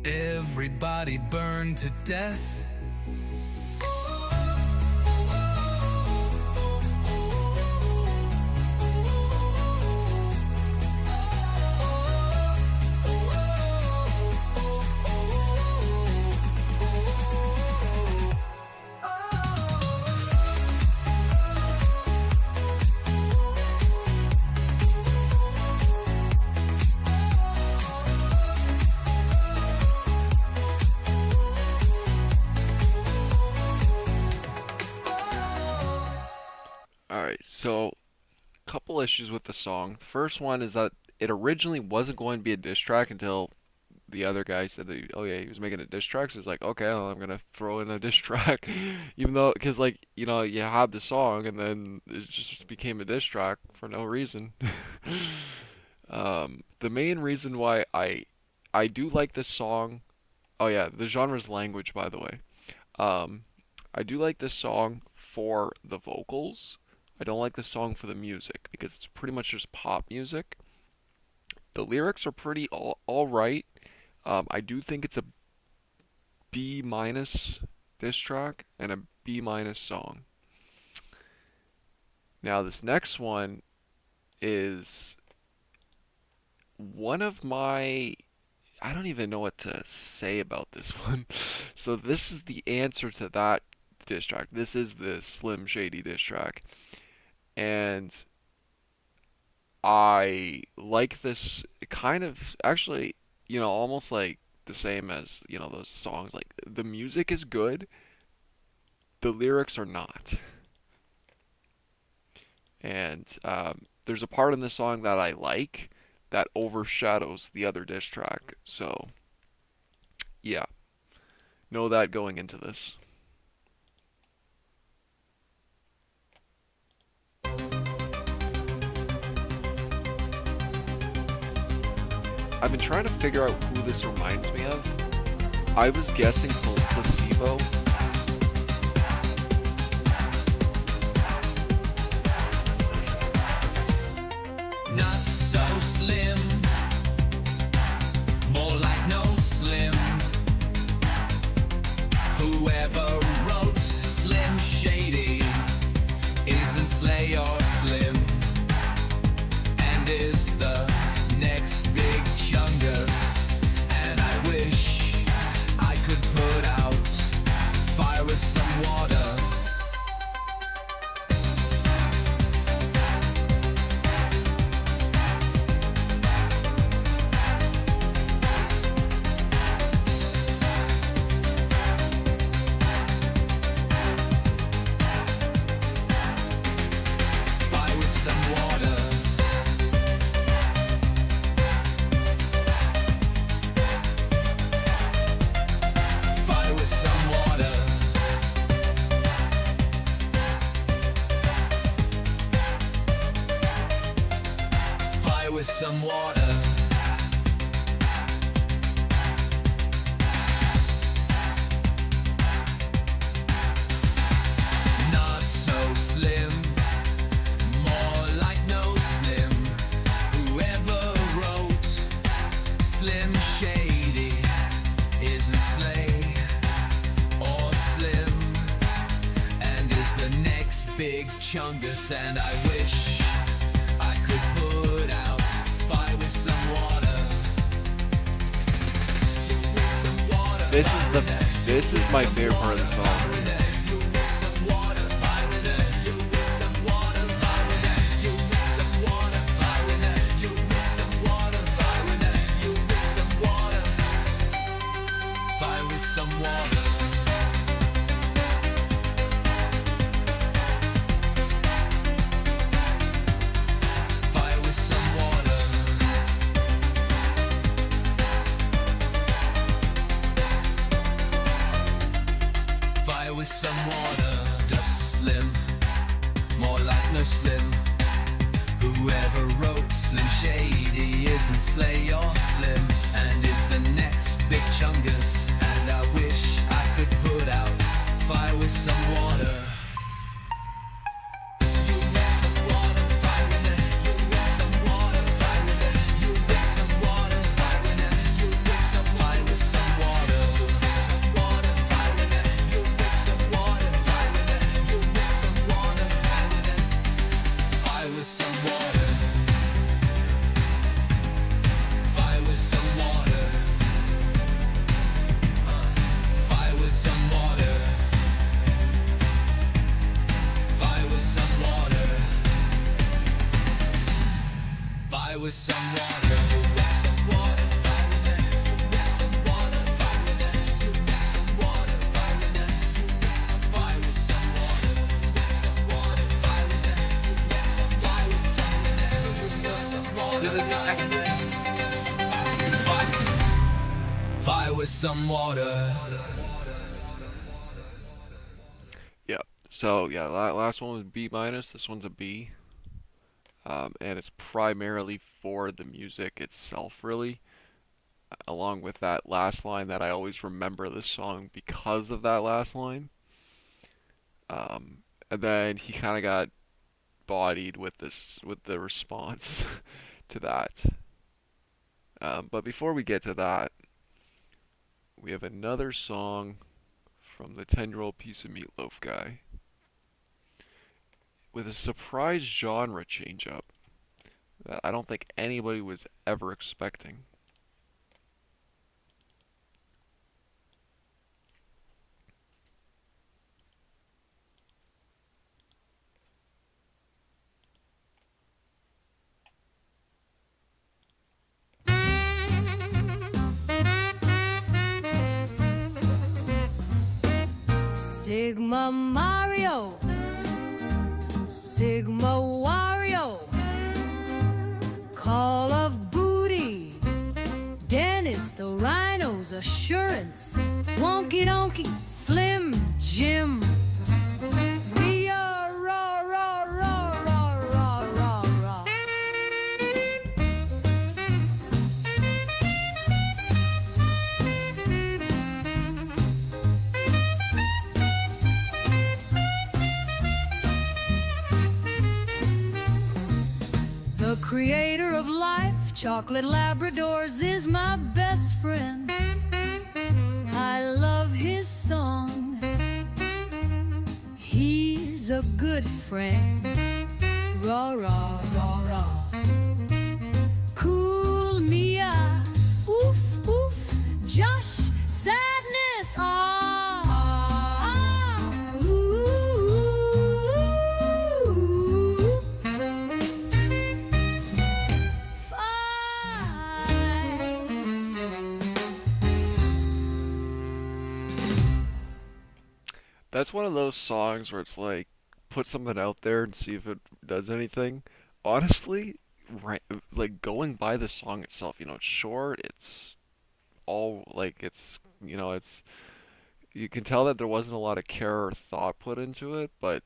[SPEAKER 4] Everybody burn to death.
[SPEAKER 1] Alright, so a couple issues with the song. The first one is that it originally wasn't going to be a diss track until the other guy said that, oh yeah, he was making a diss track. So it's like, okay, well, I'm gonna throw in a diss track, even though, because like, you know, you had the song and then it just became a diss track for no reason. The main reason why I do like this song, oh yeah, the genre's language, by the way. I do like this song for the vocals. I don't like the song for the music because it's pretty much just pop music. The lyrics are pretty all right. I do think it's a B minus diss track and a B minus song. Now this next one is one of my, I don't even know what to say about this one. So this is the answer to that diss track. This is the Slim Shady diss track. And I like this kind of, actually, you know, almost like the same as, you know, those songs. Like, the music is good, the lyrics are not. And there's a part in the song that I like that overshadows the other diss track. So, yeah, know that going into this. I've been trying to figure out who this reminds me of. I was guessing Placebo.
[SPEAKER 4] Not so slim, more like no slim. Whoever wrote Slim Shady isn't Slay or Slim, and is the next big chungus. And I wish I could put out fire with some water. Fire with some water. Fire with some water. Fire with some water. big chungus, and I wish I could put out fire with some water. Some water.
[SPEAKER 1] This is my favorite part of the song.
[SPEAKER 4] Some water. Fire with some water. Fire with some water. Dust slim, more like no slim. Whoever wrote Slim Shady isn't Slay or Slim, and is the next big chungus. And I wish I could put out fire with some water. You make some water, fire in it. You make some water, fire in it. You make some water, fire in it. You make some fire with some water. You make some water, fire in it. You make some water, fire in it. You make some water, fire in it. Fire with some water. Fire with some water. Fire with some water. Fire with some water. Fire with some water. You make some water, fire in it. You make some water, fire in it. You make some water, fire in it. You make some fire with some water. You make some water, fire in it. You make some fire with some in it. You make some water, fire in it. Fire with some water.
[SPEAKER 1] Yeah. So yeah, last one was B minus. This one's a B. And it's primarily for the music itself, really. Along with that last line that I always remember the song because of that last line. And then he kind of got bodied with the response to that. But before we get to that, we have another song from the 10-year-old piece of meatloaf guy with a surprise genre change up that I don't think anybody was ever expecting.
[SPEAKER 2] Sigma Mario, Sigma Wario, Call of Booty, Dennis the Rhino's Assurance, Wonky Donkey, Slim Jim. We are raw, raw, raw, raw, raw, raw, raw. The creator of life, chocolate Labradors, is my best friend. I love his song. He's a good friend. Raw, raw, raw, raw. Cool Mia, oof, oof. Josh, sadness, ah, ah, ooh.
[SPEAKER 1] That's one of those songs where it's like, put something out there and see if it does anything. Honestly, right, like going by the song itself, it's short, it's all like it's you can tell that there wasn't a lot of care or thought put into it, but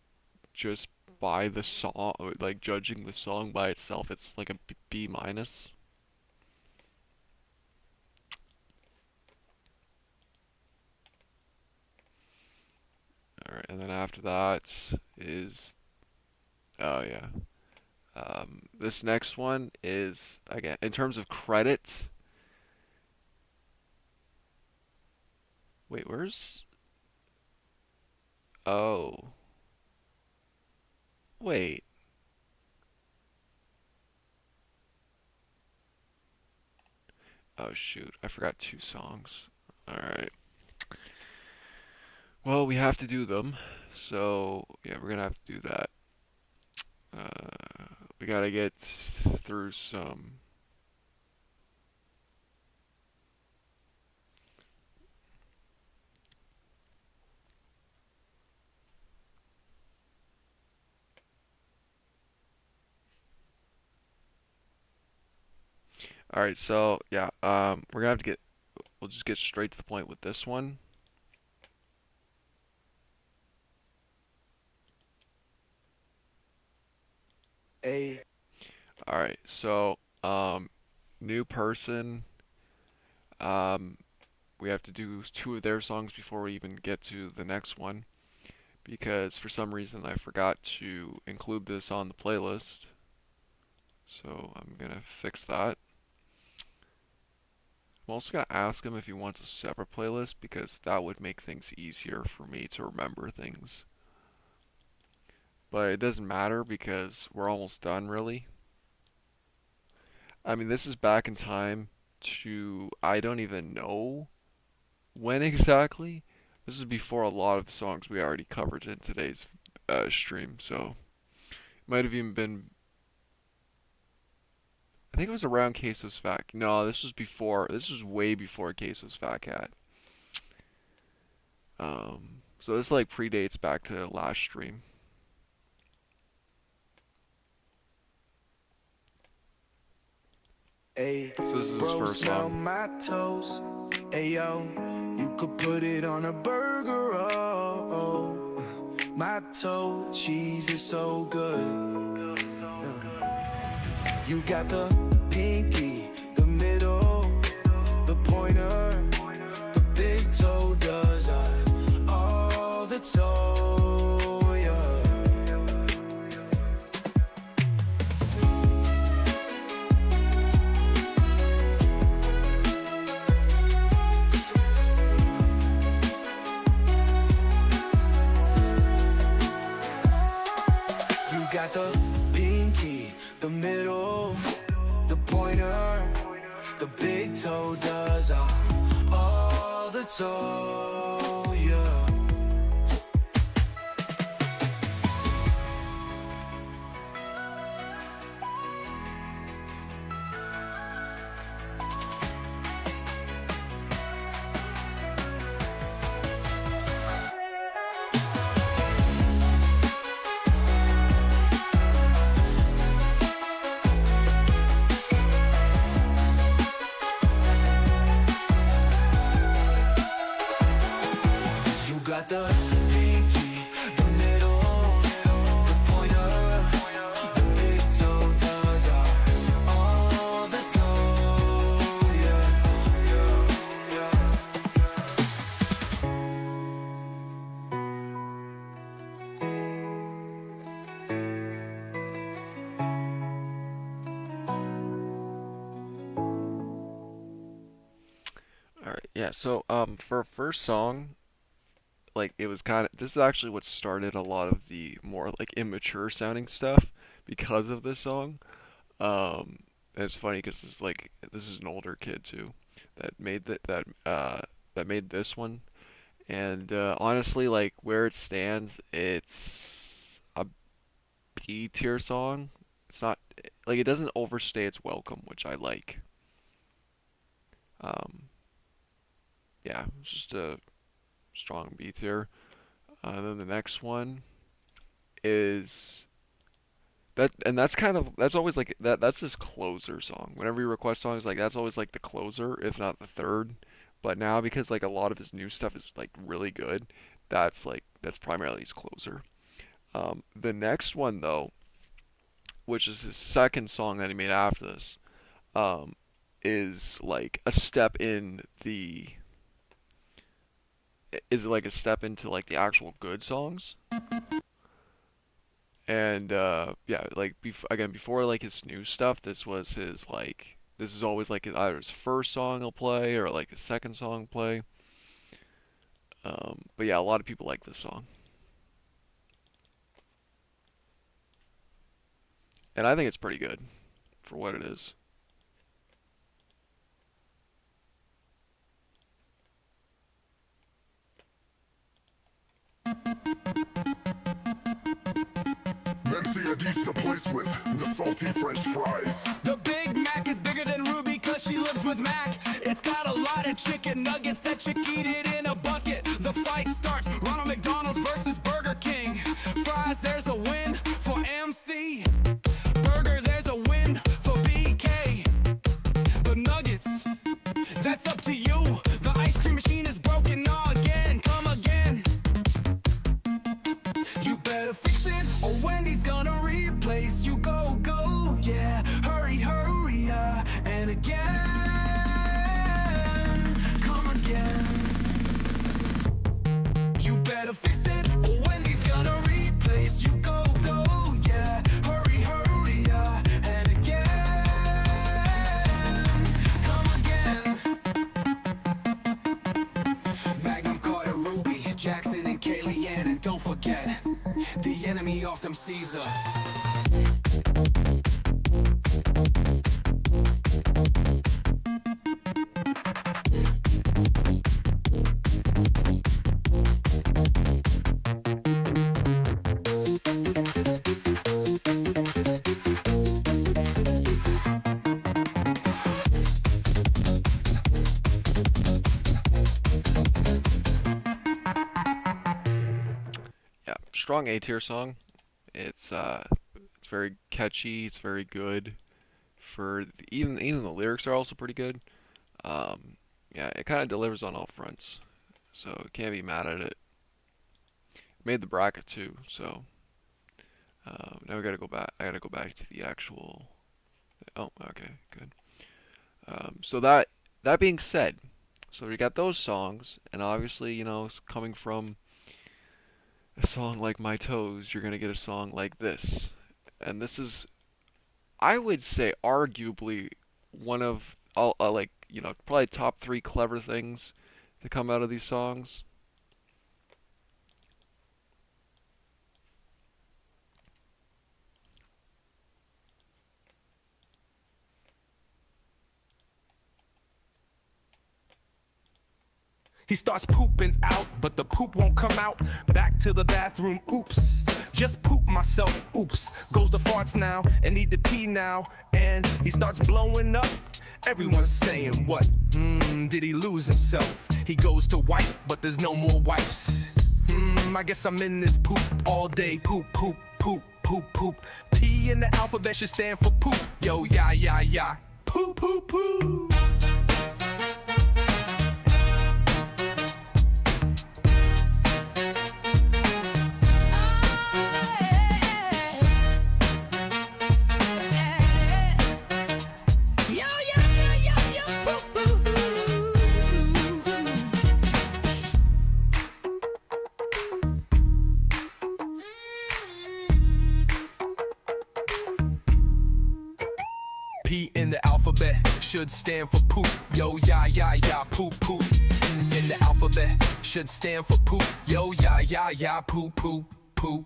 [SPEAKER 1] just by the song, like judging the song by itself, it's like a B minus. All right, and then after that is, oh yeah, this next one is again in terms of credit. Wait, where's? Oh, Wait. Oh shoot, I forgot two songs. Alright. Well, we have to do them. So, yeah, we're gonna have to do that. We gotta get through some. Alright, so, yeah, we're gonna have to get. We'll just get straight to the point with this one.
[SPEAKER 4] Hey,
[SPEAKER 1] Alright, so, new person. Um, we have to do two of their songs before we even get to the next one. Because for some reason I forgot to include this on the playlist. So I'm gonna fix that. I'm also gonna ask him if he wants a separate playlist because that would make things easier for me to remember things. But it doesn't matter because we're almost done really. I mean, this is back in time to I don't even know when exactly. This is before a lot of songs we already covered in today's stream, so it might have even been. I think it was around Queso's Fat. No, this was before. This was way before Queso's Fat Cat. So this like predates back to last stream.
[SPEAKER 4] hey,
[SPEAKER 1] So this is his
[SPEAKER 4] bro,
[SPEAKER 1] first
[SPEAKER 4] smell
[SPEAKER 1] song.
[SPEAKER 4] my toes. Hey yo, you could put it on a burger. Oh, my toe cheese is so good. You got the pinky, the middle, the pointer, the big toe does all the toe, yeah. You got the pinky, the middle, the pointer, the big toe does all the toe, yeah. You got the pinky, the middle, the pointer, the big toe does all the toe, yeah.
[SPEAKER 1] All right, yeah. So for a first song, like it was kind of. This is actually what started a lot of the more like immature sounding stuff because of this song. And it's funny because this is an older kid too that made that made this one. And honestly, like where it stands, it's a B tier song. It's not like it doesn't overstay its welcome, which I like. Um, yeah, it's just a strong B tier. Then the next one is and that's kind of that's always like that. That's his closer song. Whenever you request songs, like that's always like the closer, if not the third. But now because like a lot of his new stuff is like really good, that's primarily his closer. The next one though, which is his second song that he made after this, um, is like a step in the is like a step into like the actual good songs. And yeah, like again before like his new stuff, this was his like this is always like either his first song he'll play or like his second song play. But yeah, a lot of people like this song. and I think it's pretty good for what it is.
[SPEAKER 3] Nancy the place with the salty French fries.
[SPEAKER 4] The Big Mac is bigger than Ruby cause she lives with Mac. It's got a lot of chicken nuggets that you can eat it in a bucket. The fight starts, Ronald McDonald's versus Burger King. Fries, there's a win for MC. Burger, there's a win for BK. The nuggets, that's up to you. The ice cream machine is broken, now again, come again. You better fix it or Wendy's gonna replace you. Go, go, yeah, hurry, hurry, and again, come again. You better fix it or Wendy's gonna replace you. Go, go, yeah, hurry, hurry, and again, come again. Magnum, Carter, Ruby, Jackson, and Kaylee Ann, and don't forget the enemy of them Caesar.
[SPEAKER 1] Yeah, strong A tier song. It's very catchy. It's very good. Even the lyrics are also pretty good. Yeah, it kind of delivers on all fronts, so can't be mad at it. Made the bracket too, so now we gotta go back. I gotta go back to the actual. Oh, okay, good. So that being said, so we got those songs, and obviously, coming from a song like My Toes, you're gonna get a song like this, and this is, I would say, arguably one of all like probably top three clever things to come out of these songs.
[SPEAKER 4] He starts pooping out, but the poop won't come out. Back to the bathroom, oops. Just poop myself, oops. Goes to farts now, and need to pee now. And he starts blowing up. Everyone's saying, what? Did he lose himself? He goes to wipe, but there's no more wipes. I guess I'm in this poop all day. Poop, poop, poop, poop, poop. P in the alphabet should stand for poop. Yo, yeah, yeah, yeah. Poop, poop, poop. P in the alphabet should stand for poop. Yo, yeah, yeah, yeah, poop, poop. In the alphabet should stand for poop. Yo, yeah, yeah, yeah, poop, poop, poop.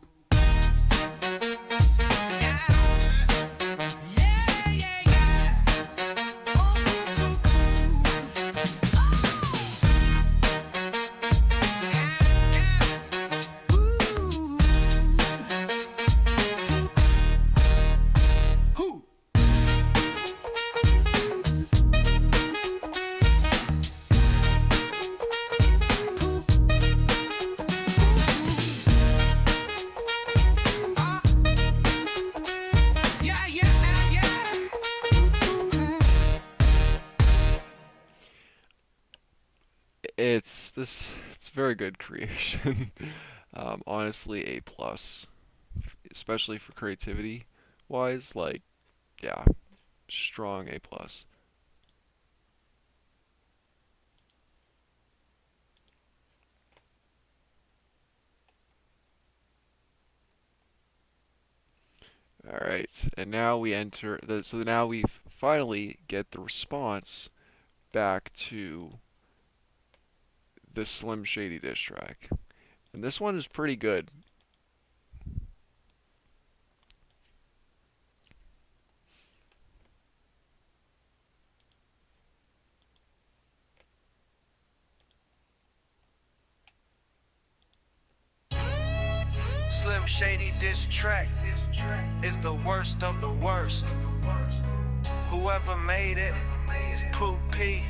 [SPEAKER 1] It's very good creation. Honestly, A plus, especially for creativity wise. Like, yeah, strong A plus. All right, and now we enter the. So now we finally get the response back to this Slim Shady diss track. And this one is pretty good.
[SPEAKER 6] Slim Shady diss track is the worst of the worst. Whoever made it is poopy.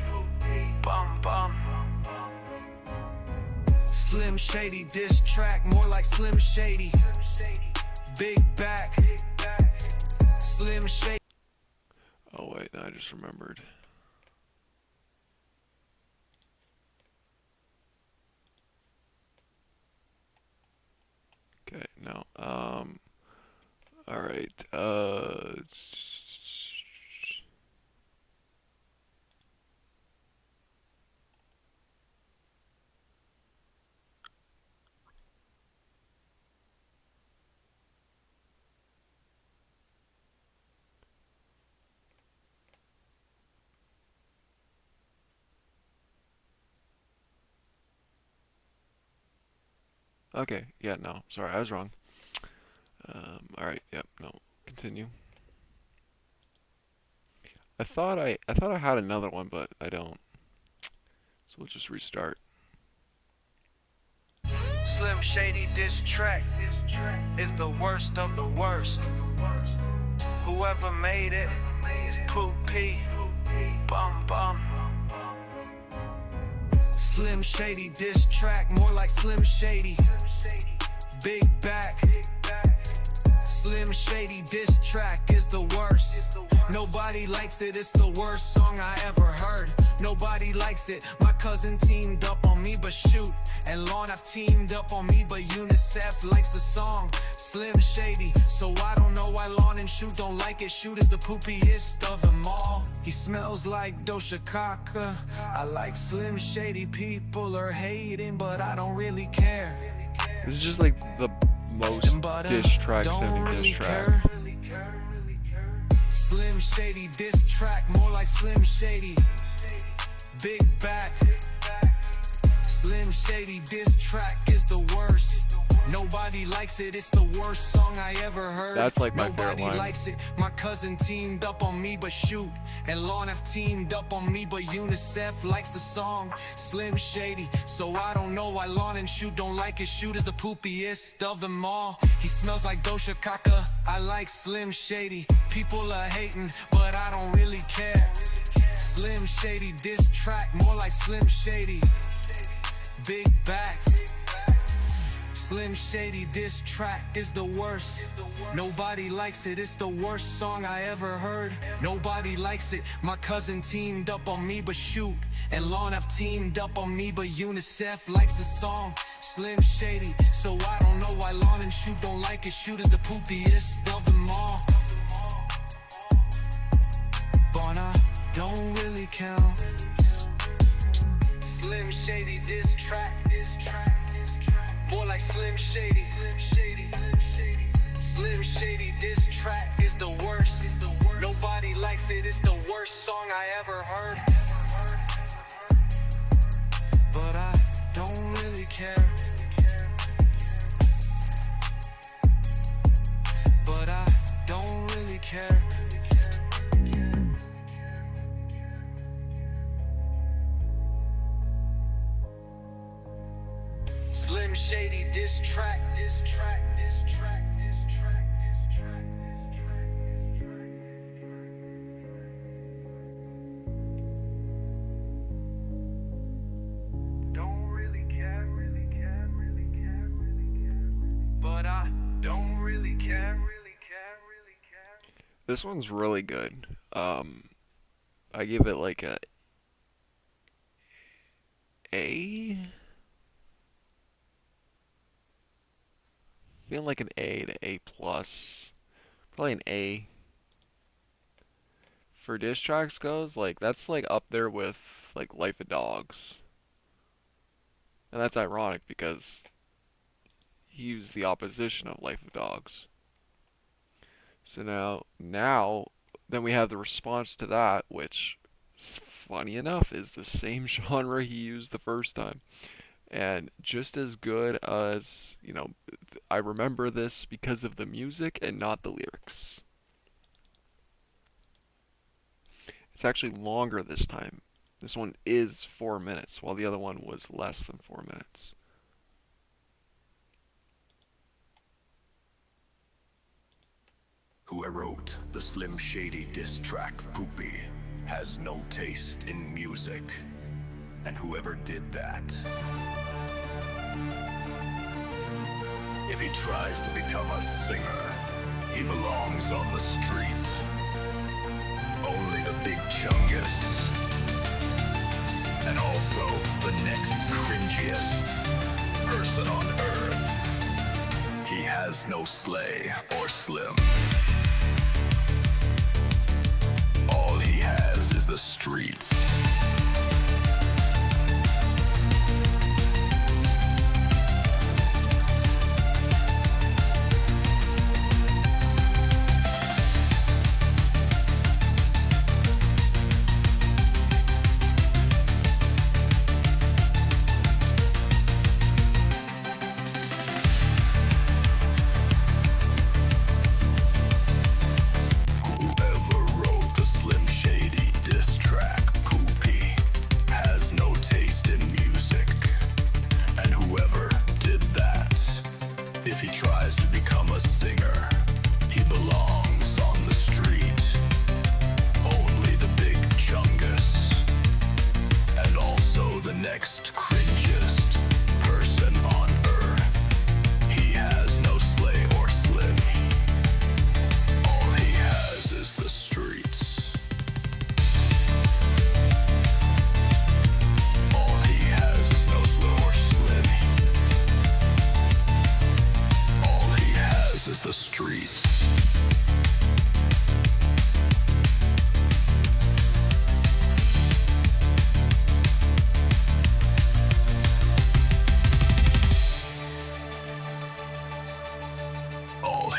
[SPEAKER 6] Bum bum. Slim Shady diss track, more like Slim Shady. Big back. Slim Shady.
[SPEAKER 1] Oh wait, no, I just remembered. Okay, no. All right. Okay, yeah, no, sorry, I was wrong. All right, yep, no, continue. I thought I had another one, but I don't. So we'll just restart.
[SPEAKER 6] Slim Shady diss track is the worst of the worst. Whoever made it is poopy. Bum bum. Slim Shady diss track, more like Slim Shady. Big back. Slim Shady diss track is the worst. Nobody likes it, it's the worst song I ever heard. Nobody likes it, my cousin teamed up on me, but shoot. And Lon have teamed up on me, but UNICEF likes the song. Slim Shady, so I don't know why Lon and Shoot don't like it. Shoot is the poopiest of them all. He smells like Dosha Kaka. I like Slim Shady, people are hating, but I don't really care.
[SPEAKER 1] This is just like the most diss track sounding diss track.
[SPEAKER 6] Slim Shady diss track, more like Slim Shady. Big back. Slim Shady diss track is the worst. Nobody likes it, it's the worst song I ever heard.
[SPEAKER 1] That's like my favorite
[SPEAKER 6] Nobody
[SPEAKER 1] line.
[SPEAKER 6] likes it, my cousin teamed up on me, but shoot. And Lon have teamed up on me, but UNICEF likes the song. Slim Shady, so I don't know why Lon and Shoot don't like it. Shoot is the poopiest of them all. He smells like Dosha Kaka. I like Slim Shady. People are hating, but I don't really care. Slim Shady diss track, more like Slim Shady. Big back. Slim Shady diss track is the worst. Nobody likes it, it's the worst song I ever heard. Nobody likes it, my cousin teamed up on me, but shoot. And Lon have teamed up on me, but UNICEF likes the song. Slim Shady, so I don't know why Lon and Shoot don't like it. Shoot is the poopiest of them all. But I don't really count. Slim Shady diss track, more like Slim Shady. Slim Shady diss track is the worst. Nobody likes it, it's the worst song I ever heard. But I don't really care. But I don't really care. Slim Shady diss track, diss track, diss track, diss track, diss track, diss track. Don't really care, really care, really care, really care. But I don't really care, really care, really care.
[SPEAKER 1] This one's really good. I give it like a A. Feeling like an A to A plus. Probably an A. For diss tracks goes, like that's like up there with like Life of Dogs. And that's ironic because he used the opposition of Life of Dogs. So now then we have the response to that, which funny enough is the same genre he used the first time. And just as good as, I remember this because of the music and not the lyrics. It's actually longer this time. This one is 4 minutes, while the other one was less than 4 minutes.
[SPEAKER 3] Who wrote the Slim Shady diss track Poopy has no taste in music. And whoever did that, if he tries to become a singer, he belongs on the street. Only the big chungus, and also the next cringiest person on earth. He has no slay or slim. All he has is the streets.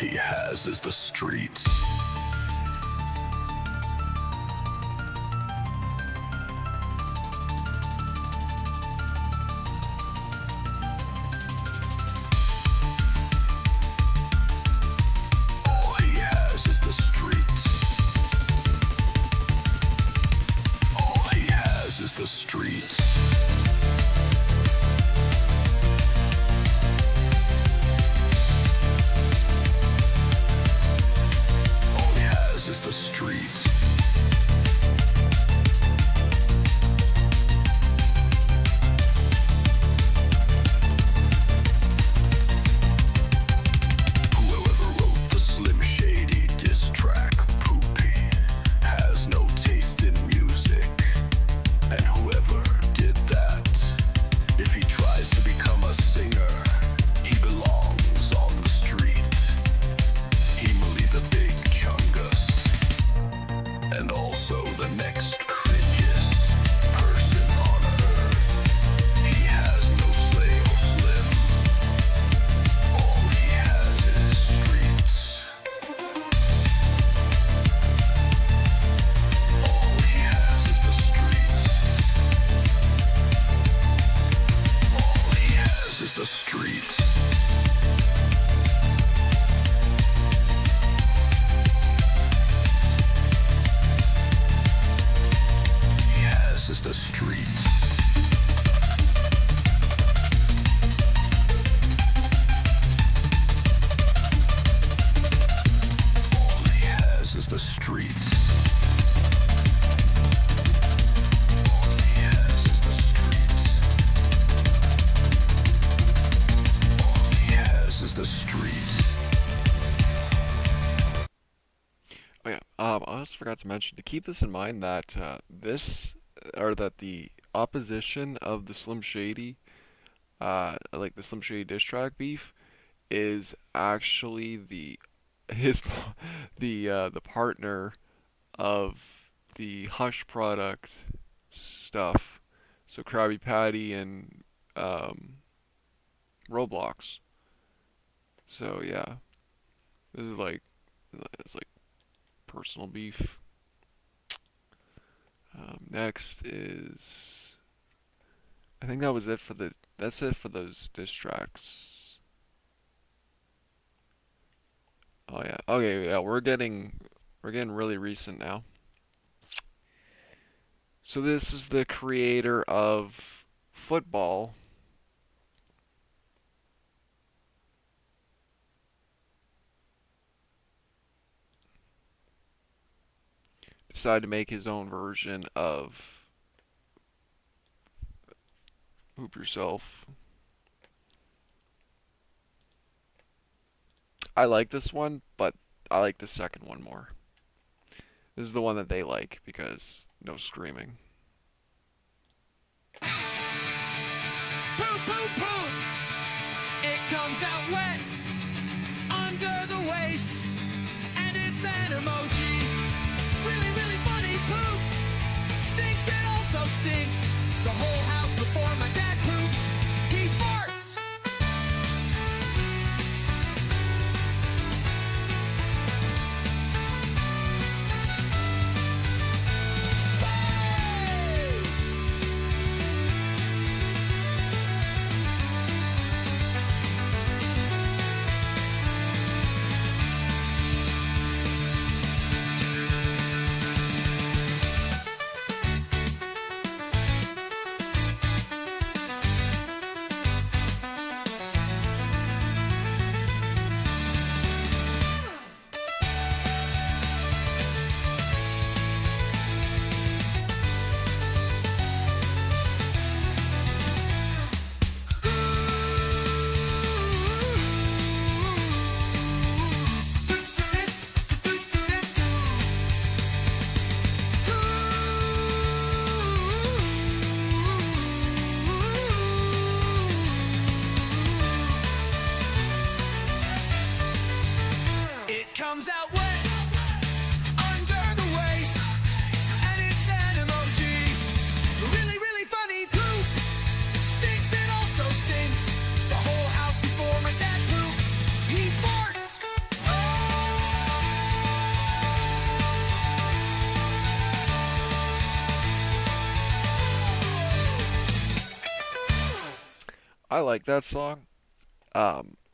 [SPEAKER 3] He has is the streets. All he has is the streets. All he has is the streets. Is the streets. Whoever wrote the Slim Shady diss track Poopy has no taste in music. And whoever did that, if he tries to become a singer, he belongs on the street. He will be the big chungus, and also the next cringiest person on earth. He has no slay or slim. All he has is streets. All he has is the streets. All he has is the streets. Is the streets. All he has is the streets. All he has is the streets. All he has is the streets.
[SPEAKER 1] Oh yeah, I also forgot to mention to keep this in mind that that the opposition of the Slim Shady, like the Slim Shady diss track beef, is actually the partner of the Hush product stuff. So Krabby Patty and Roblox. So yeah, this is like it's like personal beef. Next is, I think that's it for those diss tracks. Oh yeah, okay, yeah, we're getting really recent now. So this is the creator of football. decided to make his own version of Poop Yourself. I like this one, but I like the second one more. This is the one that they like because no screaming.
[SPEAKER 4] Poop, poop, poop. It comes out wet under the waist, and it's an emoji. Really, really funny poop. Stinks, it also stinks. The whole house before my dad poops. He farts. Comes out wet under the waist, and it's an emoji. Really, really funny poop. Stinks, it also stinks. The whole house before my dad poops. He farts.
[SPEAKER 1] I like that song.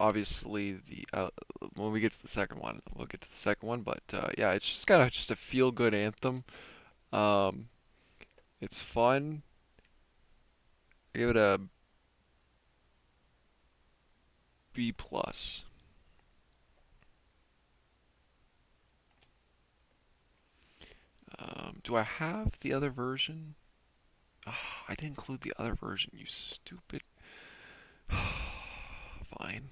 [SPEAKER 1] Obviously the when we get to the second one, we'll get to the second one. But yeah, it's just kind of just a feel-good anthem. Um, it's fun. I give it a B plus. Do I have the other version? Oh, I didn't include the other version, you stupid. Fine.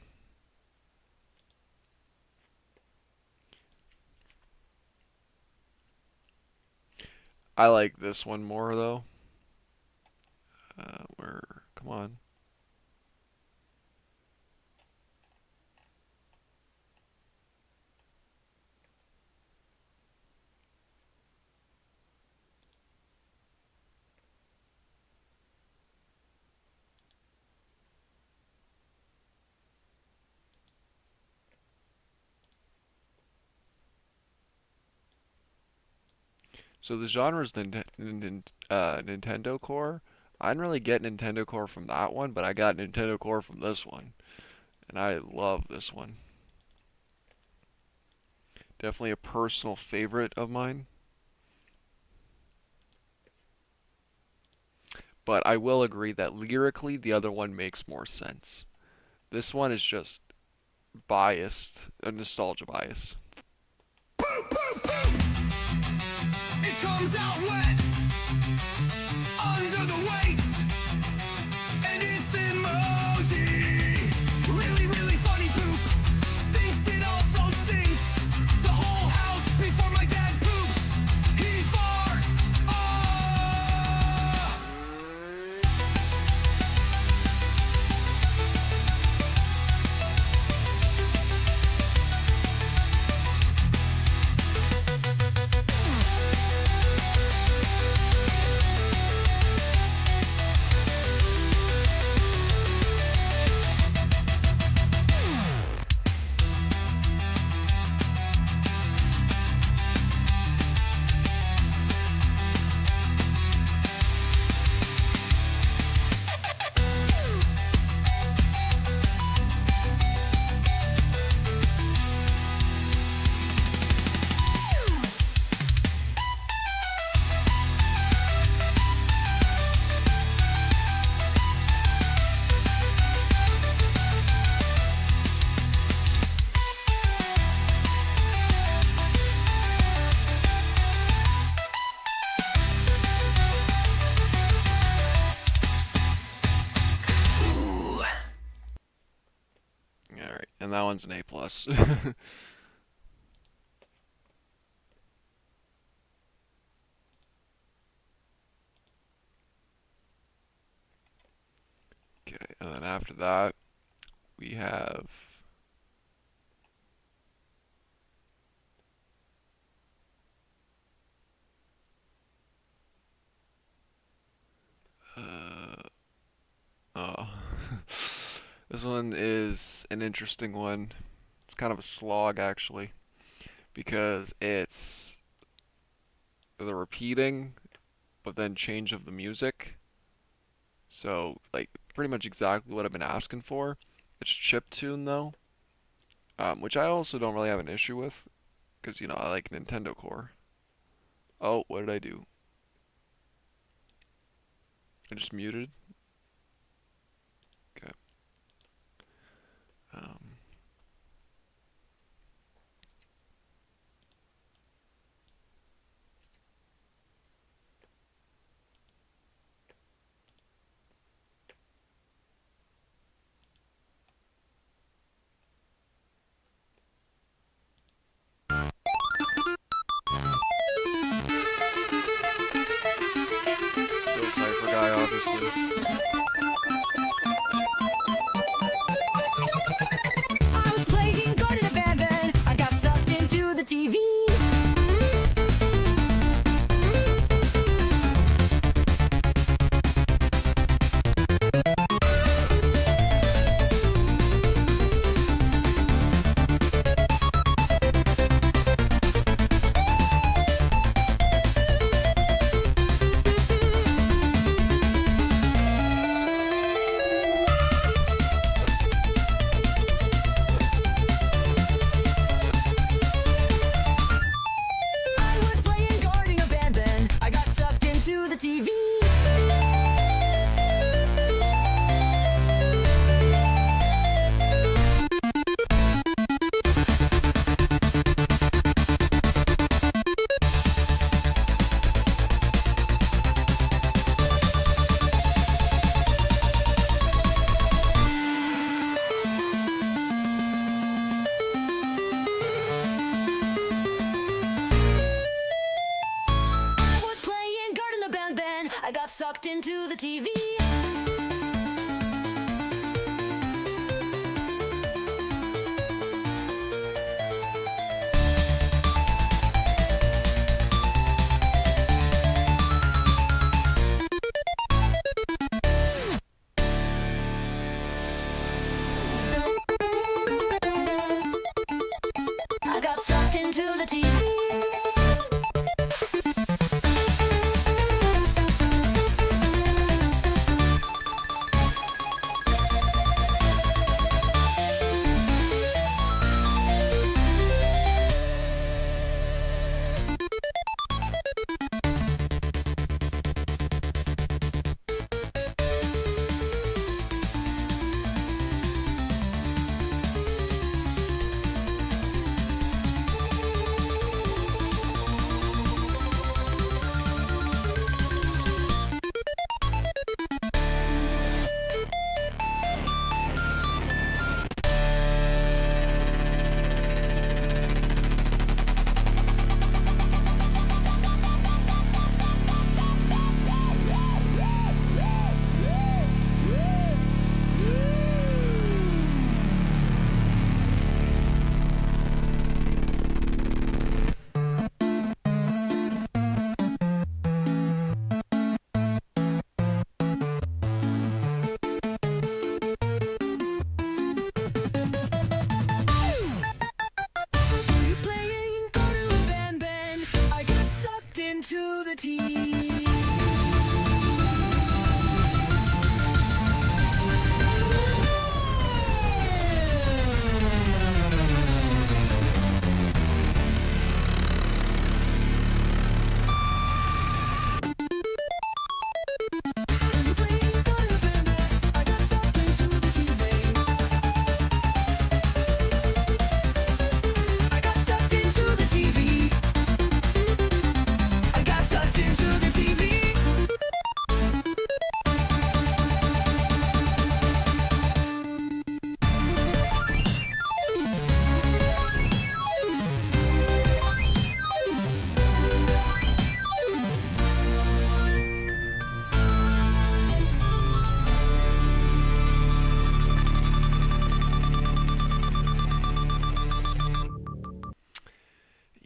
[SPEAKER 1] I like this one more though. Come on. So the genre is Nintendo Core. I didn't really get Nintendo Core from that one, but I got Nintendo Core from this one. And I love this one. Definitely a personal favorite of mine. But I will agree that lyrically, the other one makes more sense. This one is just biased, a nostalgia bias.
[SPEAKER 4] Poop, poop, poop. It comes out wet under the waist, and it's emoji. Really, really funny poop. Stinks, it also stinks. The whole house before my dad poops. He farts.
[SPEAKER 1] And that one's an A+. plus. Okay, and then after that, we have oh, this one is an interesting one. It's kind of a slog actually, because it's the repeating, but then change of the music. So, like, pretty much exactly what I've been asking for. It's chiptune though, which I also don't really have an issue with, because, you know, I like Nintendo Core. Oh, what did I do? I just muted. Okay. Um, Still Cypher guy, obviously.
[SPEAKER 2] I was playing Garden Abandon. I got sucked into the TV. I was playing Garden Abandon. I got sucked into the TV. I was playing Garden Abandon. I got sucked into the TV. I got sucked into the TV.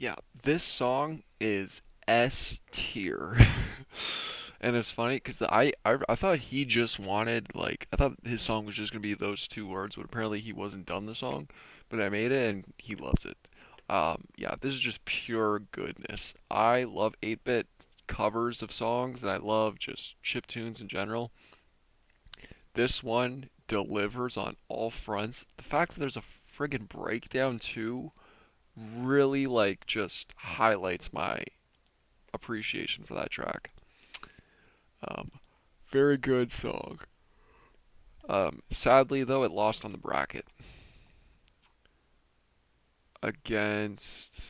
[SPEAKER 1] Yeah, this song is S tier. And it's funny because I thought he just wanted, like, I thought his song was just gonna be those two words, but apparently he wasn't done the song. But I made it and he loves it. Yeah, this is just pure goodness. I love 8-bit covers of songs and I love just chip tunes in general. This one delivers on all fronts. The fact that there's a friggin' breakdown too really like just highlights my appreciation for that track. Um, Very good song. Sadly though, it lost on the bracket against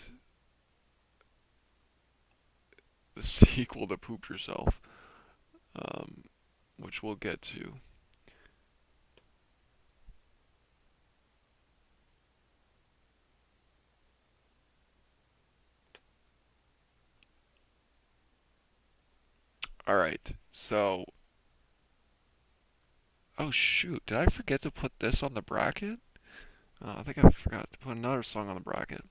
[SPEAKER 1] the sequel to Poop Yourself, um, which we'll get to. All right, so oh shoot, did I forget to put this on the bracket? I think I forgot to put another song on the bracket.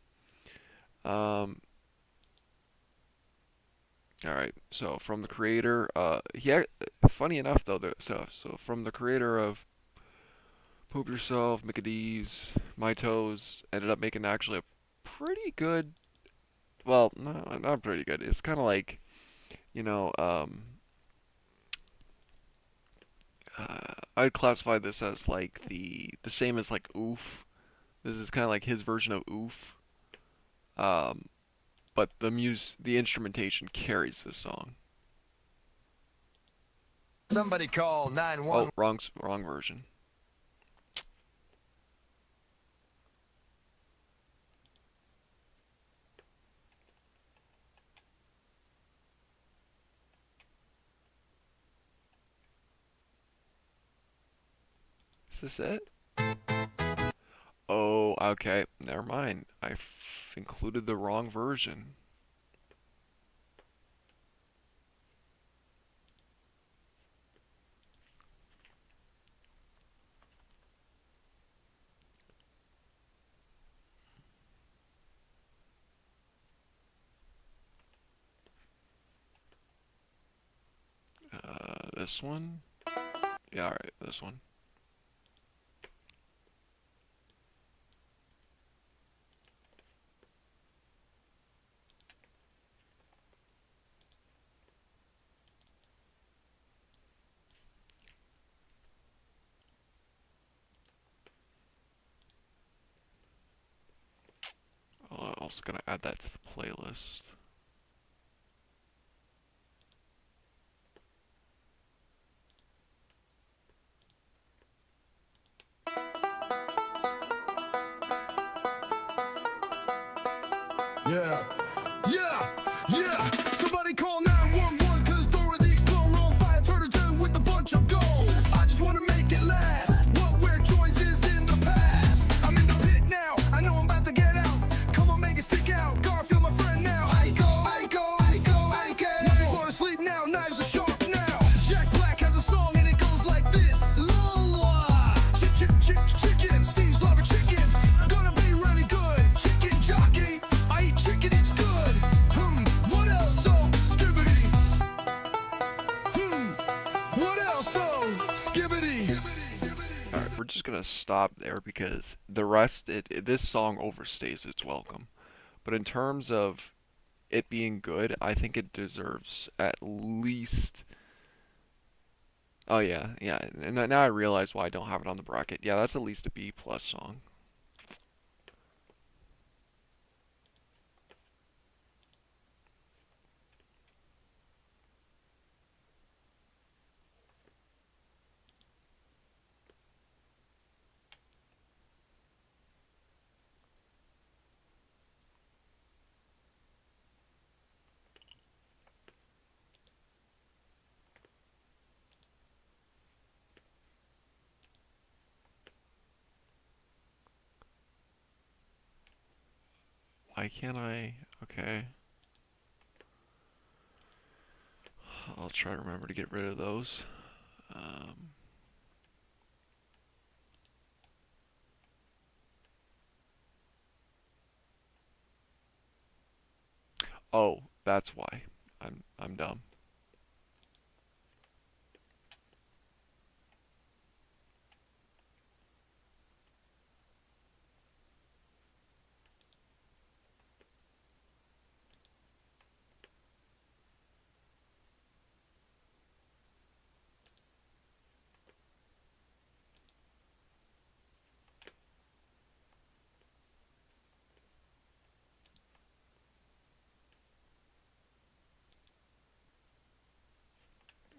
[SPEAKER 1] Um, all right, so from the creator, funny enough though, so from the creator of Poop Yourself, Mickey D's, My Toes, ended up making actually a pretty good. Well, no, not pretty good. It's kind of like, you know, I'd classify this as like the same as like Oof. This is kind of like his version of Oof. Um, but the instrumentation carries this song.
[SPEAKER 7] Somebody call
[SPEAKER 1] Oh,
[SPEAKER 7] 911.
[SPEAKER 1] wrong version. Is this it? Oh, okay. Never mind. Included the wrong version. This one? Yeah, alright, this one. Also gonna add that to the playlist.
[SPEAKER 3] Yeah, yeah, yeah. Somebody call 911 'cause Dora the Explorer on fire turned her down with a bunch of goals. I just wanna make it last. What we're joins is in the past. I'm in the pit now. I know I'm about to get out. Come on, make it stick out. Garfield, my friend now. I go. Nothing but to sleep now. Knives are sharp now. Jack Black has a song and it goes like this. Lola, chicken. Steve's love a chicken. Gonna be really good. Chicken jockey. I eat chicken, it's good. What else? Oh, skibbity. What else? Oh, skibbity.
[SPEAKER 1] Alright, we're just gonna stop there because the rest, this song overstays its welcome. But in terms of it being good, I think it deserves at least. Oh yeah. And now I realize why I don't have it on the bracket. Yeah, that's at least a B plus song. Why can't I? Okay. I'll try to remember to get rid of those. Um, Oh, that's why. I'm dumb.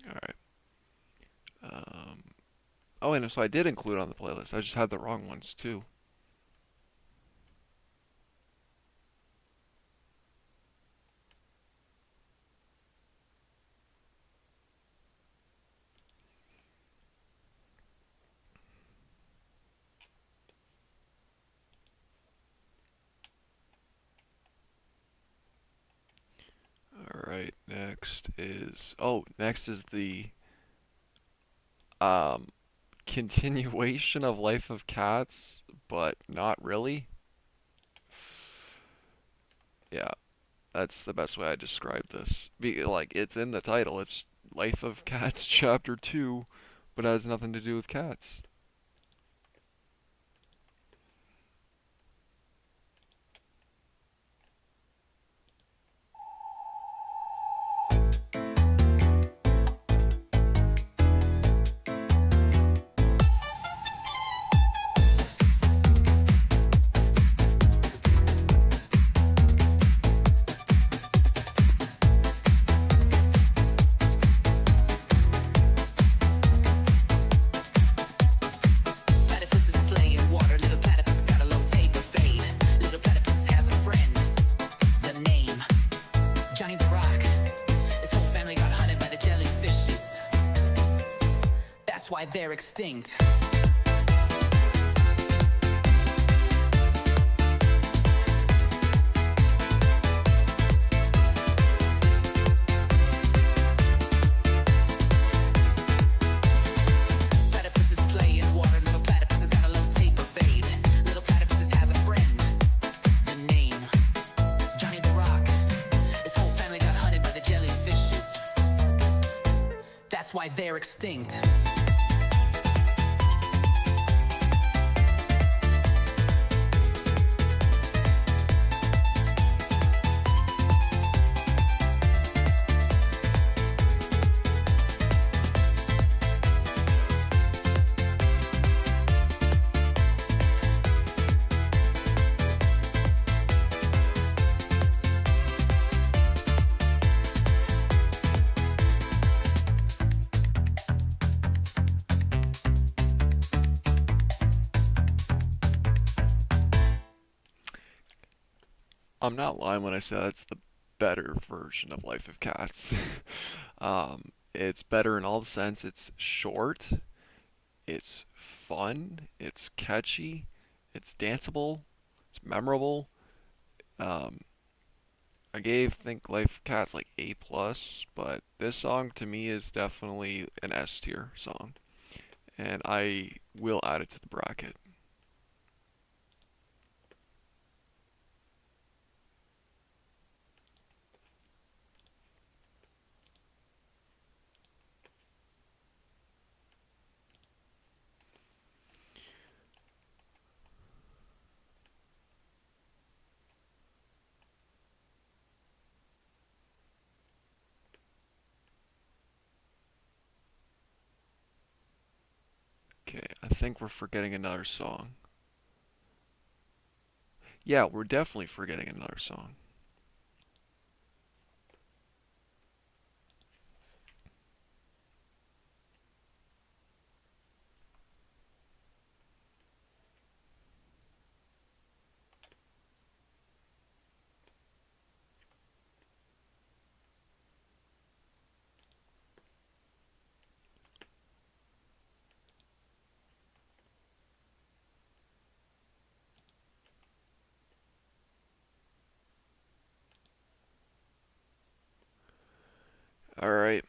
[SPEAKER 1] All right. Um, oh, and so I did include on the playlist. I just had the wrong ones too. All right. Next is the um continuation of Life of Cats, but not really. Yeah, that's the best way I describe this. Like it's in the title. It's Life of Cats Chapter 2, but it has nothing to do with cats.
[SPEAKER 7] Platypus is playing water. Little platypus got a low taper fade. Little platypus has a friend. The name Johnny the Rock. His whole family got hunted by the jellyfishes. That's why they're extinct. Platypus is playing water. Little platypus has got a low taper fade. Little platypus has a friend. The name Johnny the Rock. His whole family got hunted by the jellyfishes. That's why they're extinct.
[SPEAKER 1] I'm not lying when I say that's the better version of Life of Cats. It's better in all the sense. It's short, it's fun, it's catchy, it's danceable, it's memorable. Um, I gave Think Life of Cats like A plus, but this song to me is definitely an S tier song, and I will add it to the bracket. Okay, I think we're forgetting another song. Yeah, we're definitely forgetting another song. All right,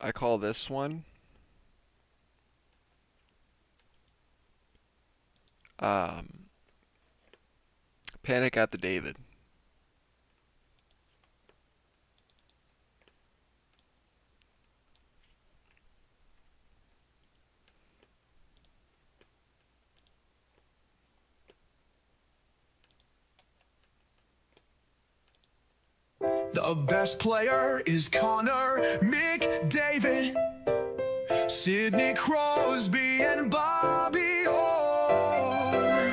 [SPEAKER 1] I call this one um, Panic at the David.
[SPEAKER 4] The best player is Connor McDavid, Sidney Crosby, and Bobby Orr.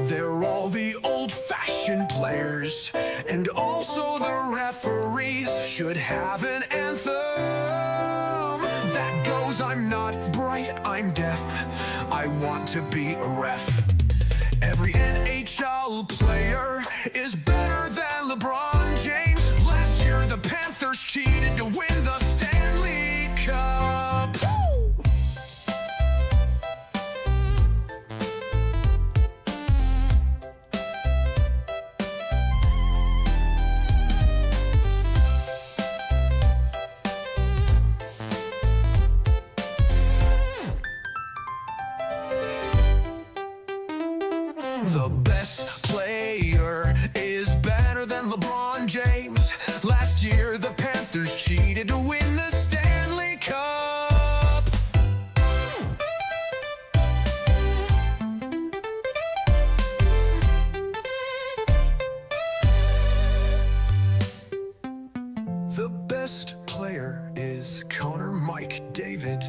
[SPEAKER 4] They're all the old-fashioned players, and also the referees should have an anthem that goes, I'm not bright, I'm deaf, I want to be a ref. Every NHL player is better than LeBron James. Last year the Panthers cheated to win the Stanley Cup. The best player is better than LeBron James. Last year the Panthers cheated to win the Stanley Cup. The best player is Connor McDavid,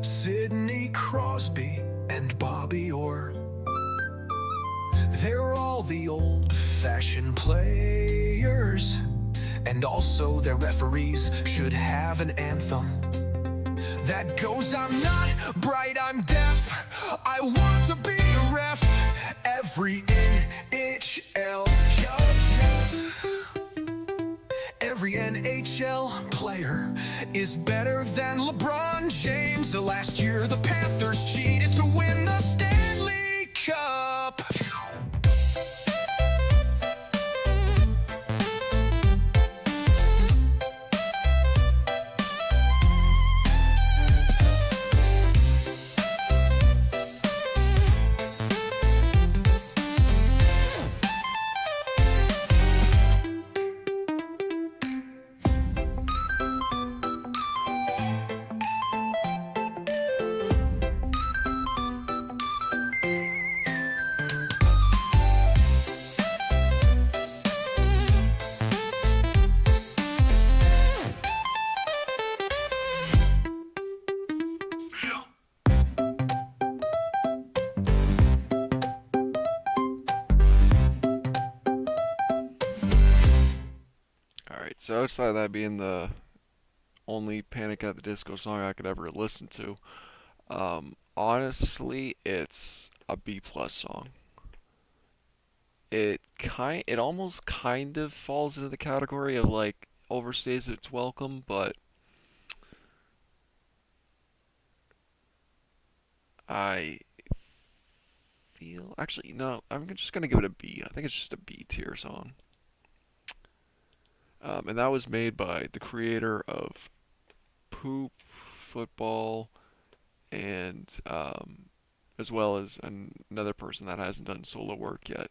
[SPEAKER 4] Sidney Crosby, and Bobby Orr. They're all the old-fashioned players, and also their referees should have an anthem that goes, I'm not bright, I'm deaf, I want to be a ref. Every NHL Every NHL player is better than LeBron James. Last year the Panthers cheated to win the Stanley Cup.
[SPEAKER 1] Alright, so outside of that being the only Panic at the Disco song I could ever listen to, honestly, it's a B+ song. It almost kind of falls into the category of like overstays its welcome, but I feel actually no, I'm just gonna give it a B. I think it's just a B tier song. And that was made by the creator of Poop, Football, and as well as another person that hasn't done solo work yet.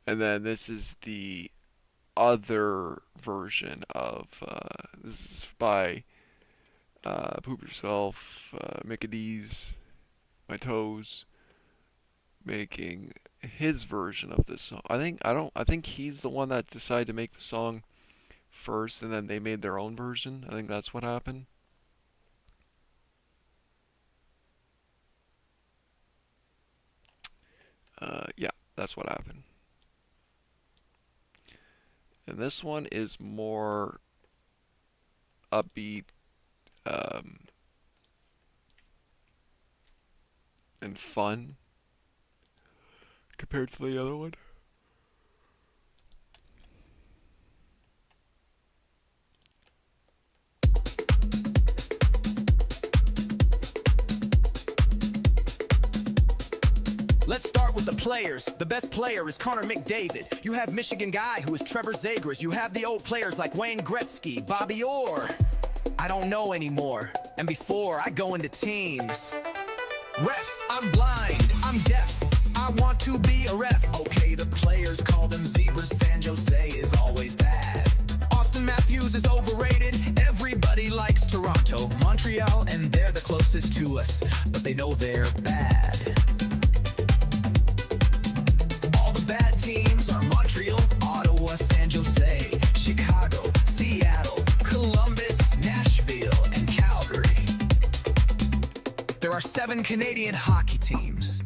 [SPEAKER 1] And then this is the other version of, this is by Poop Yourself, Mickey D's, My Toes, making his version of this song. I think he's the one that decided to make the song first and then they made their own version. I think that's what happened. Yeah, that's what happened. And this one is more upbeat and fun compared to the other one.
[SPEAKER 8] Let's start with the players. The best player is Connor McDavid. You have Michigan guy who is Trevor Zegras. You have the old players like Wayne Gretzky, Bobby Orr. I don't know anymore. And before I go into teams, refs, I'm blind, I'm deaf, I want to be a ref. Okay, the players call them zebras. San Jose is always bad. Austin Matthews is overrated. Everybody likes Toronto, Montreal, and they're the closest to us, but they know they're bad. All the bad teams
[SPEAKER 4] are 7 Canadian hockey teams.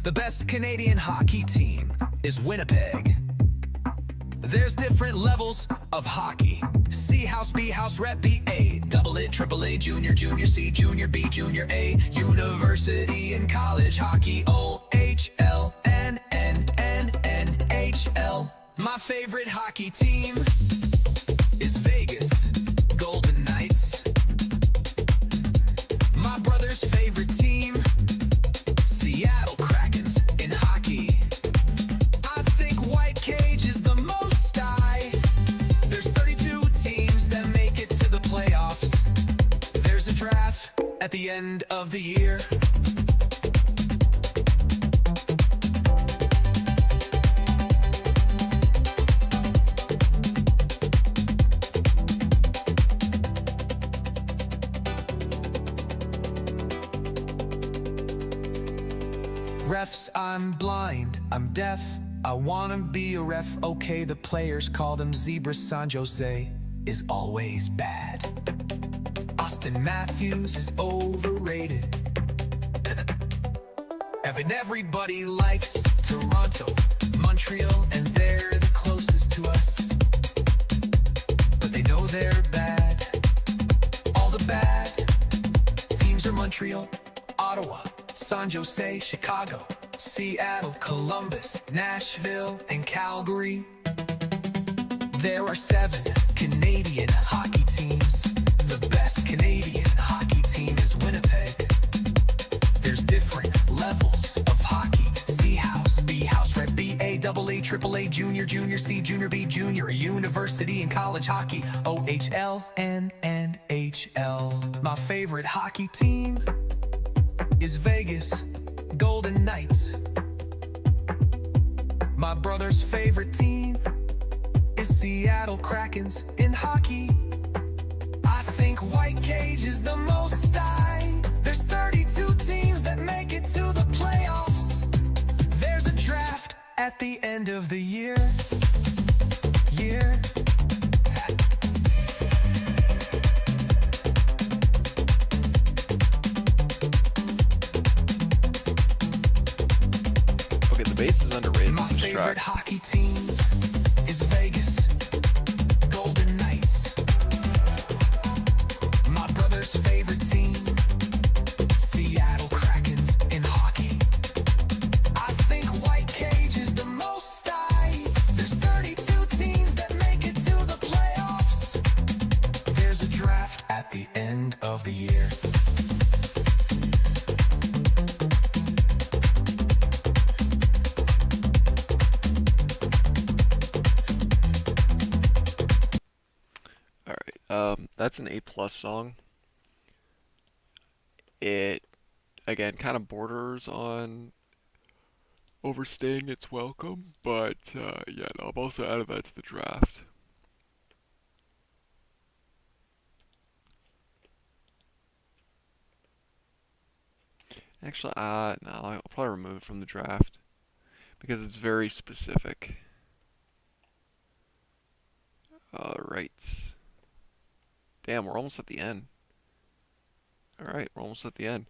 [SPEAKER 4] The best Canadian hockey team is Winnipeg. There's different levels of hockey. C house, B house, rep B, A, double A, triple A, junior, junior C, junior B, junior A, university and college hockey, OHL, NHL. My favorite hockey team is Vegas Golden Knights. My brother's favorite team, Seattle Krakens in hockey. I think White Cage is the most There's 32 teams that make it to the playoffs. There's a draft at the end of the year. Refs, I'm blind, I'm deaf, I wanna be a ref. Okay, the players call them zebras. San Jose is always bad. Austin Matthews is overrated. Everybody likes Toronto, Montreal, and they're the closest to us. But they know they're bad. All the bad teams are Montreal, Ottawa, San Jose, Chicago, Seattle, Columbus, Nashville, and Calgary. There are 7 Canadian hockey teams. The best Canadian hockey team is Winnipeg. There's different levels of hockey. C house, B house, rep B, A, double A, triple A, junior, junior C, junior B, junior, university and college hockey, OHL and NHL. My favorite hockey team is Vegas Golden Knights. My brother's favorite team is Seattle Krakens in hockey. I think White Cage is the most There's 32 teams that make it to the playoffs. There's a draft at the end of the year.
[SPEAKER 1] Okay, the bass is underrated
[SPEAKER 4] My
[SPEAKER 1] on this
[SPEAKER 4] favorite
[SPEAKER 1] track.
[SPEAKER 4] hockey team is Vegas Golden Knights. My brother's favorite team, Seattle Krakens in hockey. I think White Cage is the most There's 32 teams that make it to the playoffs. There's a draft at the end of the year.
[SPEAKER 1] That's an A+ song. It, again, kind of borders on overstaying its welcome, but yeah, no, I've also added that to the draft. Actually, no, I'll probably remove it from the draft because it's very specific. Right. Damn, we're almost at the end. Alright, we're almost at the end.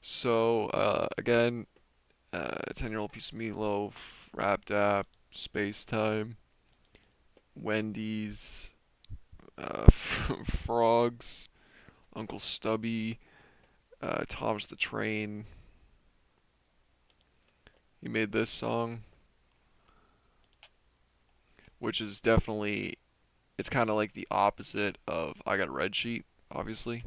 [SPEAKER 1] So, again, 10-Year-Old Piece of Meatloaf, Rap Dap, Space Time, Wendy's, Frogs, Uncle Stubby, Thomas the Train. He made this song, which is definitely, it's kind of like the opposite of I Got a Red Sheet, obviously.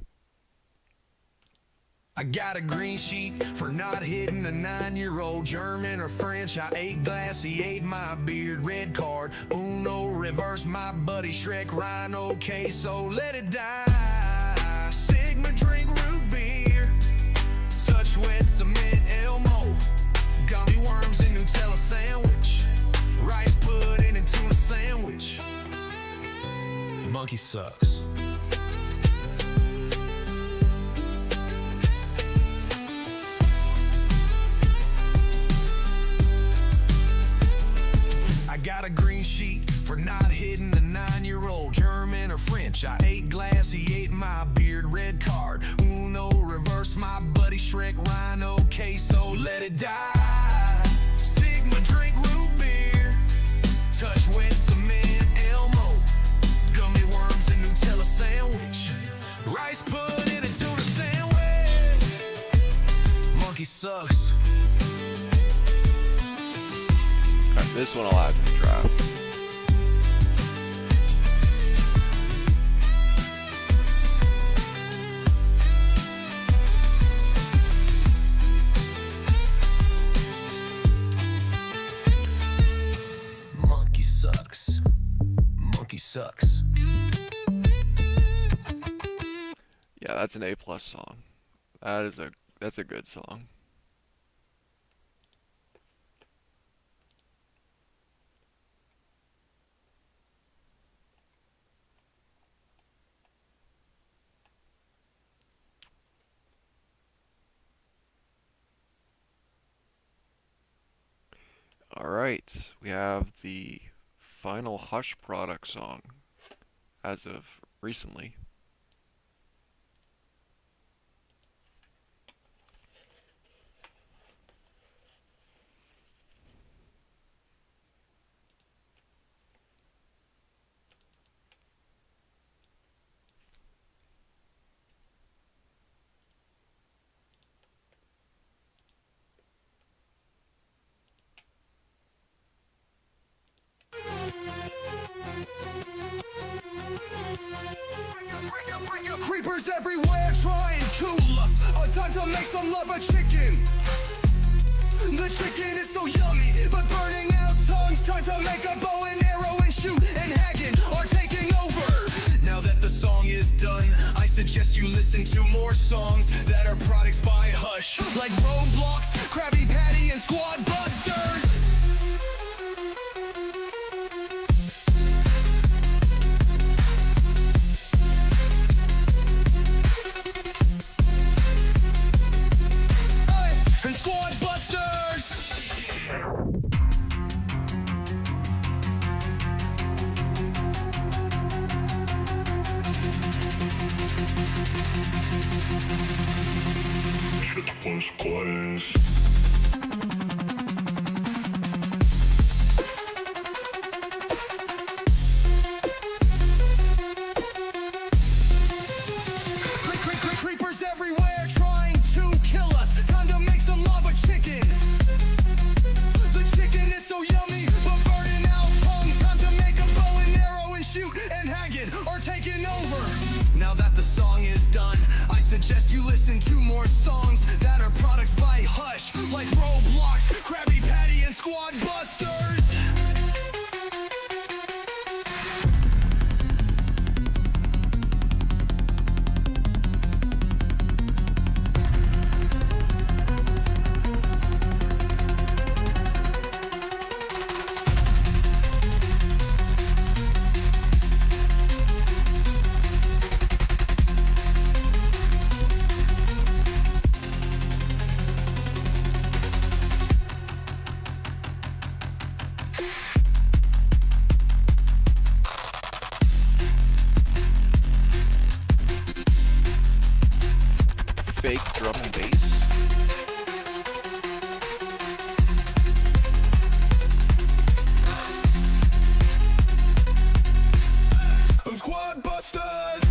[SPEAKER 3] I got a green sheet for not hitting a 9-year-old German or French. I ate glass, he ate my beard. Red card, Uno, reverse my buddy Shrek, Rhino, queso, let it die. Sigma, drink root beer. Touch wet cement, Elmo. Gummy worms and Nutella sandwich. Rice pudding and tuna sandwich. Monkey sucks. I got a green sheet for not hitting a 9-year-old German or French. I ate glass, he ate my beard. Red card,
[SPEAKER 6] Shrek, Rhino, Queso, let it die. Sigma, drink root beer. Touch wet cement, Elmo. Gummy worms and Nutella sandwich. Rice pudding and tuna sandwich. Monkey sucks.
[SPEAKER 1] Alright, this one I'll add to the draft.
[SPEAKER 6] Monkey sucks. Monkey sucks.
[SPEAKER 1] Yeah, that's an A+ song. That's a good song. Alright, we have the final Hush product song as of recently.
[SPEAKER 3] Creepers everywhere trying to us. A time to make some love a chicken. The chicken is so yummy, but burning out tongues. Time to make a bow and arrow and shoot. And Hagen are taking over. Now that the song is done, I suggest you listen to more songs that are products by Hush, like Roblox, Krabby Patty, and Squad Busters. And Squad Busters! Creepers everywhere trying to kill us. Time to make some lava chicken. The chicken is so yummy, but burning out tongues. Time to make a bow and arrow and shoot. And Hagen are taking over. Now that the song is done, I suggest you listen to more songs that are products by Hush, like Roblox, Krabby Patty, and Squad Busters.
[SPEAKER 1] Fake drum and bass.
[SPEAKER 3] Squad Busters!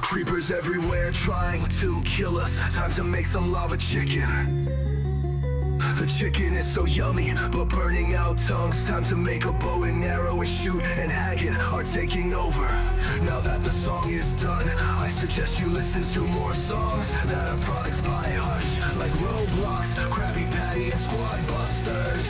[SPEAKER 3] Creepers everywhere trying to kill us. Time to make some lava chicken. The chicken is so yummy, but burning out tongues. Time to make a bow and arrow and shoot. And Hagen are taking over. Now that the song is done, I suggest you listen to more songs that are products by Hush, like Roblox, Krabby Patty, and Squad Busters.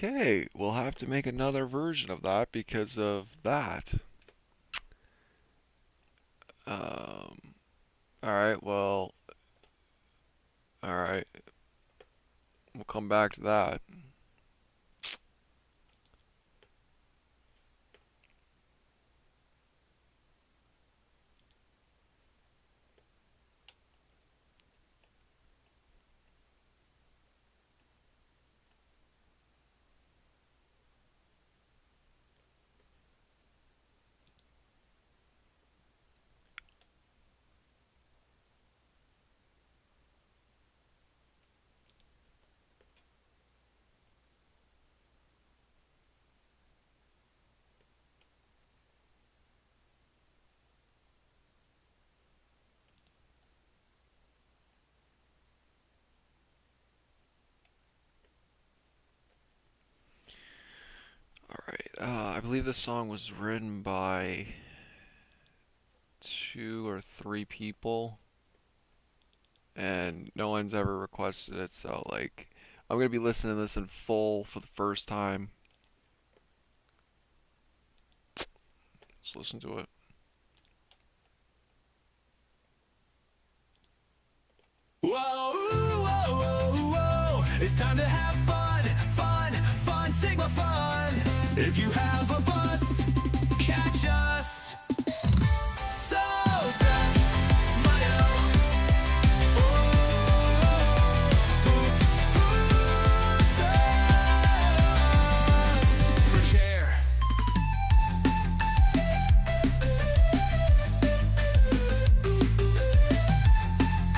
[SPEAKER 1] Okay, we'll have to make another version of that because of that. Um, alright, well, alright. We'll come back to that. Alright, I believe this song was written by 2 or 3 people, and no one's ever requested it, so, like, I'm gonna be listening to this in full for the first time. Let's listen to it.
[SPEAKER 4] Whoa, whoa, whoa, whoa. It's time to have fun, fun, fun, Sigma fun. If you have a bus, catch us. So, sus, Mayo. Fresh air.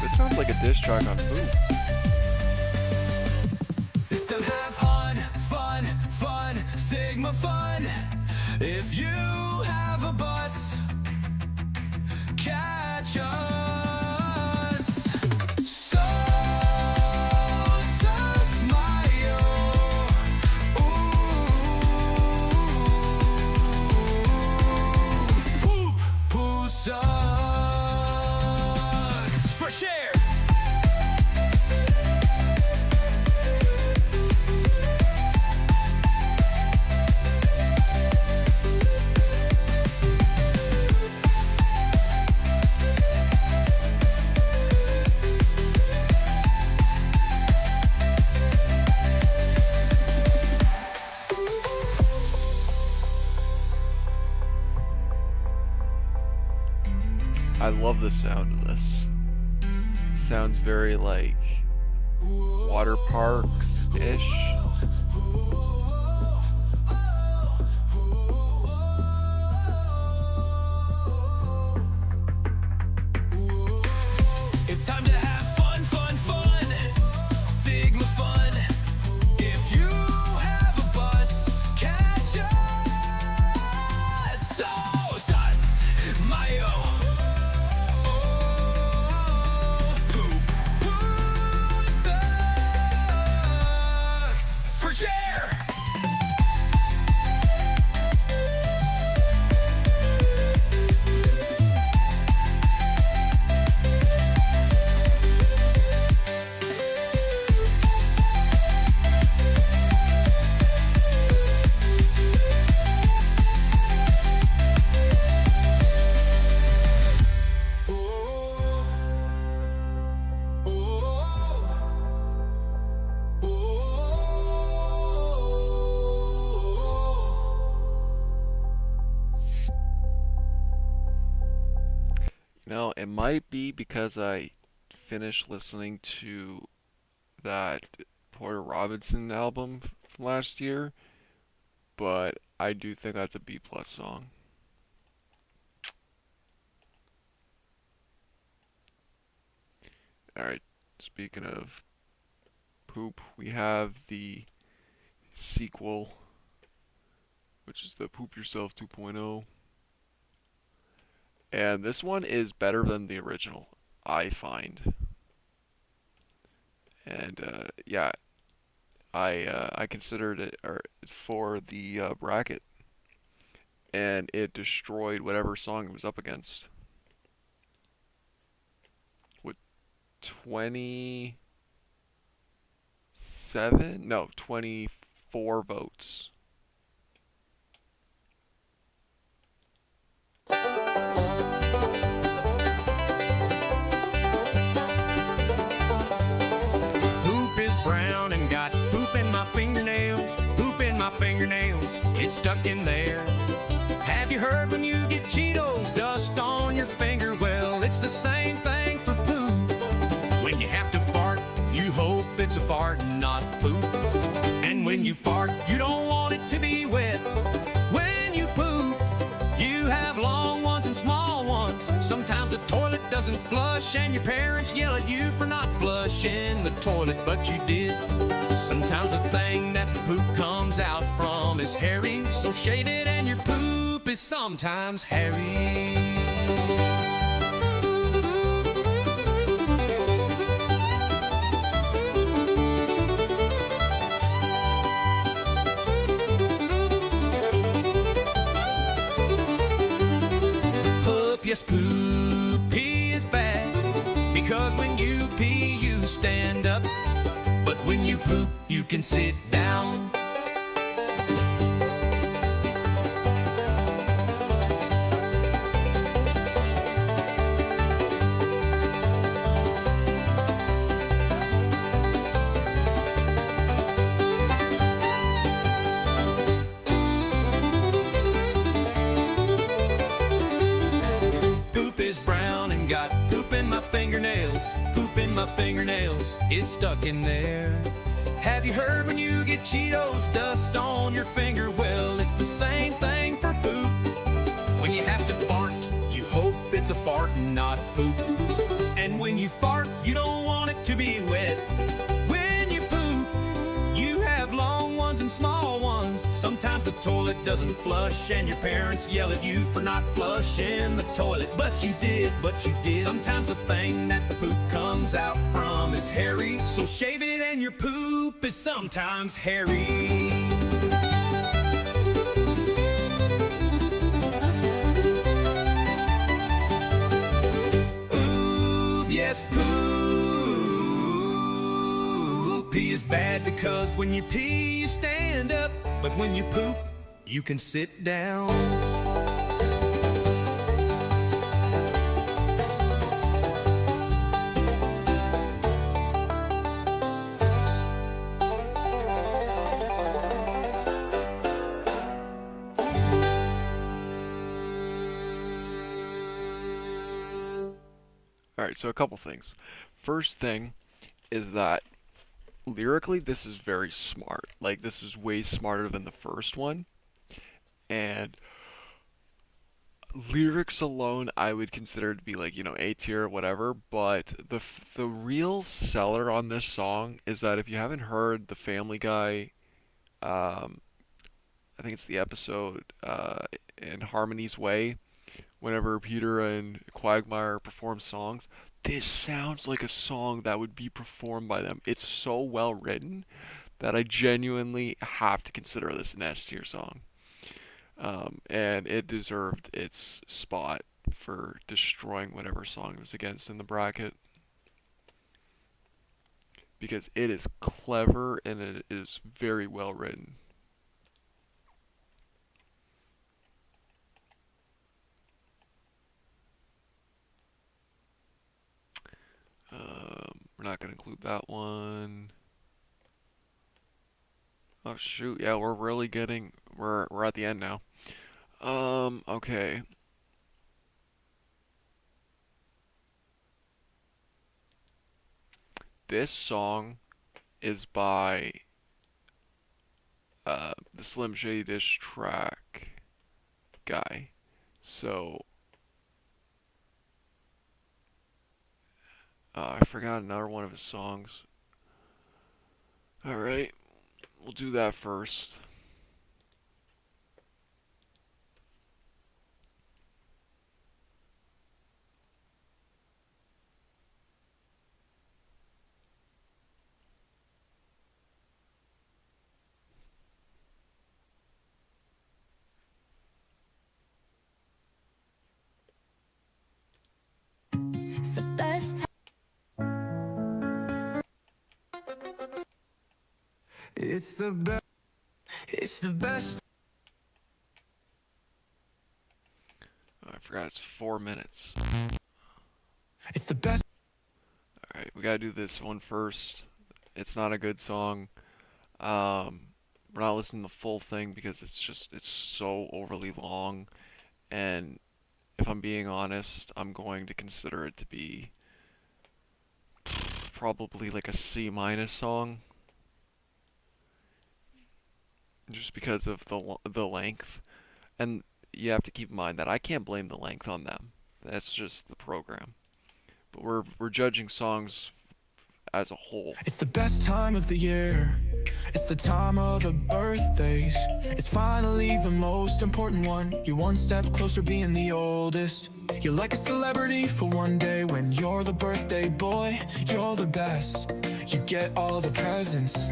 [SPEAKER 1] This sounds like a diss track on Poop.
[SPEAKER 4] It's time to have fun, fun, fun, Sigma fun. If you have a bus, catch us. So, smile. Poop, poo sucks. Fresh air.
[SPEAKER 1] I love the sound of this. It sounds very like water parks-ish.
[SPEAKER 4] It's time to have fun, fun, fun. Sigma fun. If you have a bus, catch us. So sus, Mayo. Poop, poo sucks. Fresh air.
[SPEAKER 1] It might be because I finished listening to that Porter Robinson album from last year, but I do think that's a B plus song. Alright, speaking of Poop, we have the sequel, which is the Poop Yourself 2.0. And this one is better than the original, I find. And yeah, I considered it for the bracket, and it destroyed whatever song it was up against. With 27? No, 25 4 votes.
[SPEAKER 3] Poop is brown and got poop in my fingernails. Poop in my fingernails, it's stuck in there. Have you heard when you get Cheetos dust on your finger? Well, it's the same thing for poop. When you have to fart, you hope it's a fart and not poop. And when you fart, you don't want it to be wet. When you poop, you have long ones and small ones. Sometimes the toilet doesn't flush and your parents yell at you for not flushing the toilet, but you did. Sometimes the thing that the poop comes out from is hairy, so shave it and your poop is sometimes hairy. Yes, poop, pee is bad, because when you pee, you stand up, but when you poop, you can sit down. Fingernails, it's stuck in there. Have you heard when you get Cheetos dust on your finger? Well, it's the same thing for poop. When you have to fart, you hope it's a fart and not poop. And when you fart, you don't want it to be wet. When you poop, you have long ones and small ones. Sometimes the toilet doesn't flush and your parents yell at you for not flushing the toilet, but you did, but you did. Sometimes the thing that the poop comes out from is hairy, so shave it and your poop is sometimes hairy. Ooh, yes, poop. Pee is bad because when you pee, you stand up, but when you poop, you can sit down.
[SPEAKER 1] Alright, so a couple things. First thing is that lyrically, this is very smart. Like, this is way smarter than the first one. And lyrics alone, I would consider to be like, A tier or whatever. But the real seller on this song is that if you haven't heard the Family Guy, I think it's the episode in Harmony's Way, whenever Peter and Quagmire perform songs, this sounds like a song that would be performed by them. It's so well written that I genuinely have to consider this an S tier song. And it deserved its spot for destroying whatever song it was against in the bracket. Because it is clever and it is very well written. We're not going to include that one. Oh shoot, yeah, we're really getting, we're at the end now. Okay. This song is by the Slim Shady Diss Track guy. So I forgot another one of his songs. Alright, we'll do that first.
[SPEAKER 2] It's the best
[SPEAKER 4] It's the best. the best.
[SPEAKER 1] Oh, I forgot it's 4 minutes.
[SPEAKER 4] It's the best.
[SPEAKER 1] Alright, we gotta do this one first. It's not a good song. We're not listening to the full thing because it's so overly long. And if I'm being honest, I'm going to consider it to be probably like a C minus song. Just because of the length. And you have to keep in mind that I can't blame the length on them. That's just the program. But we're judging songs as a whole.
[SPEAKER 4] It's the best time of the year. It's the time of the birthdays. It's finally the most important one. You're one step closer being the oldest. You're like a celebrity for one day. When you're the birthday boy, you're the best. You get all the presents,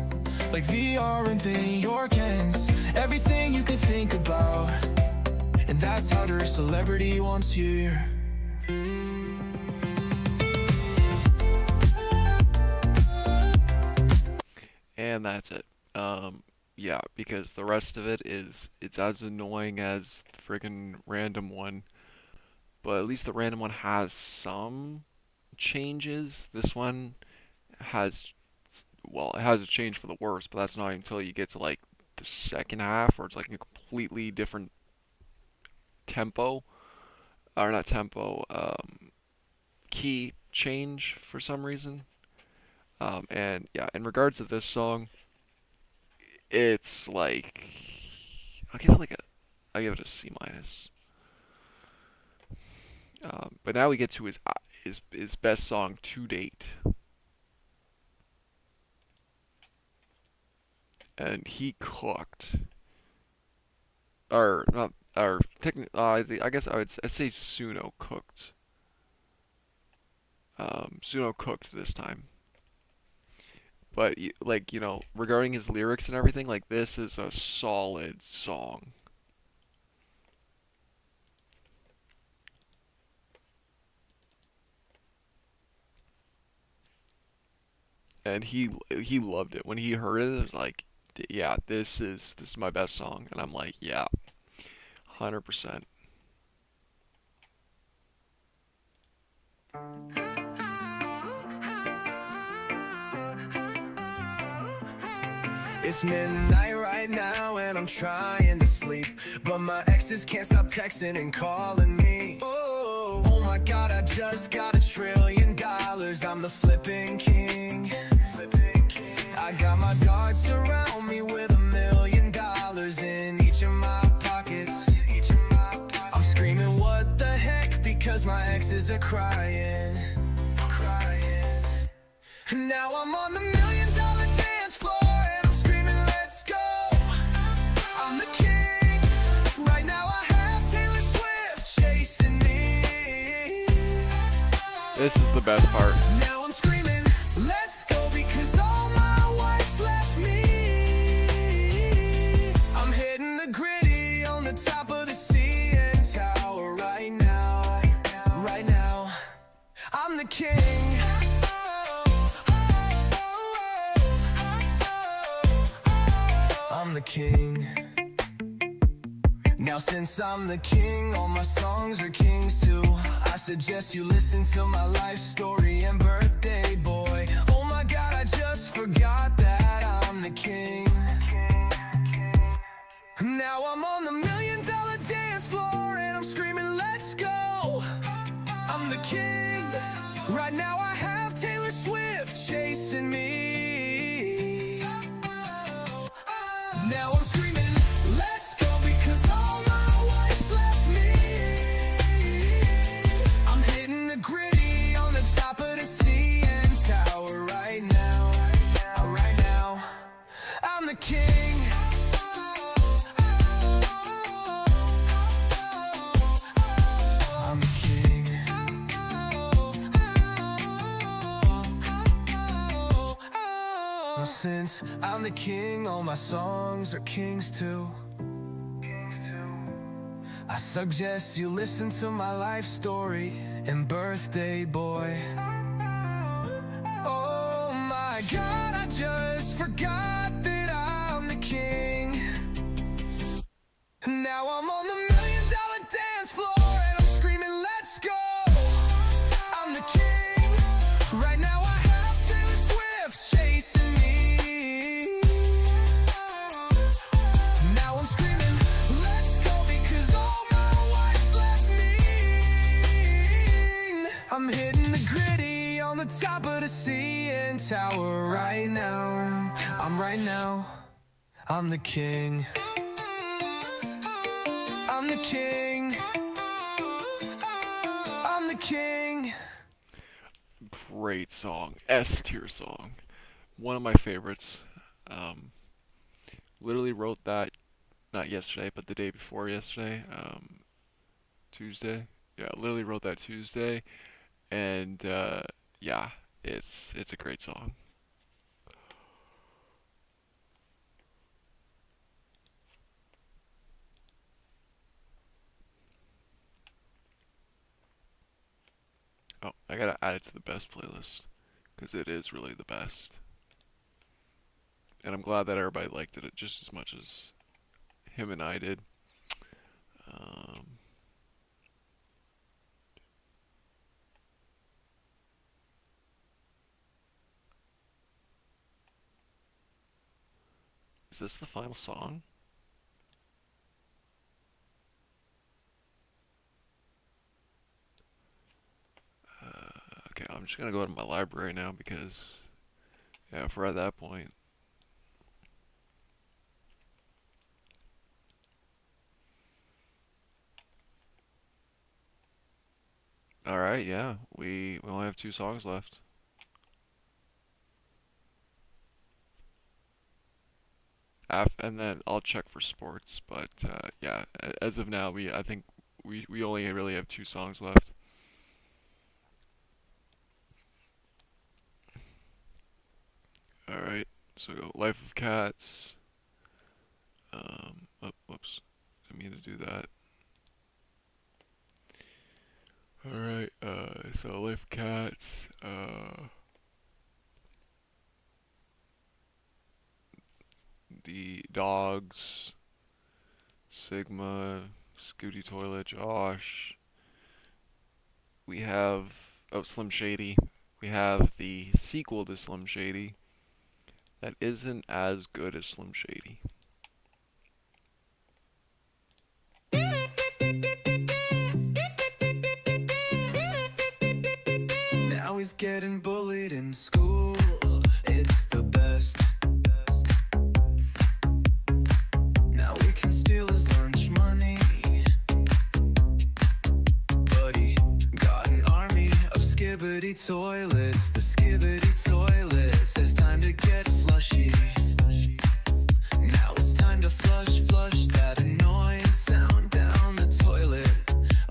[SPEAKER 4] like VR and New York ends. Everything you can think about. And that's how your celebrity wants you.
[SPEAKER 1] And that's it. Yeah, because the rest of it it's as annoying as the friggin' random one. But at least the random one has some changes. This one has, well, it has a change for the worse, but that's not until you get to like the second half, where it's like a completely different tempo, or not tempo, key change for some reason. And yeah, in regards to this song, it's like I'll give it a C minus. But now we get to his best song to date, and he cooked. Or not, or technically, I guess I'd say Suno cooked. Suno cooked this time. But like, you know, regarding his lyrics and everything, like, this is a solid song. And he loved it. When he heard it, it was like, yeah, this is my best song. And I'm like, yeah, 100%.
[SPEAKER 8] It's midnight right now and I'm trying to sleep, but my exes can't stop texting and calling me. Oh my god, I just got $1 trillion. I'm the flipping king. I got my guards surround me with $1 million in each of my pockets. I'm screaming what the heck because my exes are crying. Now I'm on the $1 million dance floor and I'm screaming let's go. I'm the king. Right now I have Taylor Swift chasing me.
[SPEAKER 1] This is the best part.
[SPEAKER 8] Now I'm screaming let's go because all my wives left me. I'm hitting the gritty on the top of the CN Tower right now. Right now I'm the king. I'm the king. Now since I'm the king, all my songs are kings too. I suggest you listen to my life story and birthday boy. Oh my god, I just forgot that I'm the king. Now I'm on the $1 million dance floor and I'm screaming let's go. I'm the king. Right now I have Taylor Swift chasing me. Now I'm screaming let's go because all my wives left me. I'm hitting the gritty on the top of the CN Tower right now. Right now I'm the king. I'm the king. Now since I'm the king, all my songs are kings too. I suggest you listen to my life story and birthday boy. Oh my god, I just forgot that I'm the king.
[SPEAKER 4] Now I'm on the $1 million dance floor and I'm screaming, let's go. I'm the king. Right now I have Taylor Swift chasing me. Now I'm screaming, let's go, because all my wife's left me. I'm hitting the gritty on the top of the CN Tower right now. I'm the king. I'm the king. I'm the king.
[SPEAKER 1] Great song. S tier song. One of my favorites. Literally wrote that not yesterday, but the day before yesterday. Tuesday. Yeah, literally wrote that Tuesday. And yeah, it's a great song. Oh, I gotta add it to the best playlist, because it is really the best. And I'm glad that everybody liked it just as much as him and I did. Is this the final song? Okay, I'm just gonna go to my library now because, yeah, if we're at that point. Alright, yeah, we only have 2 songs left. And then I'll check for sports, but yeah, as of now, I think we only really have 2 songs left. Alright, so Life of Cats. Oh, whoops, didn't mean to do that. Alright, so Life of Cats, the Dogs, Sigma, Scooty Toilet, Josh. We have, oh, Slim Shady. We have the sequel to Slim Shady that isn't as good as Slim Shady.
[SPEAKER 4] Now he's getting bullied in school. It's the best. Now we can steal his lunch money. But he got an army of skibbity toilets. The skibbity toilets. It's time to get flushy. Now it's time to flush that annoying sound down the toilet.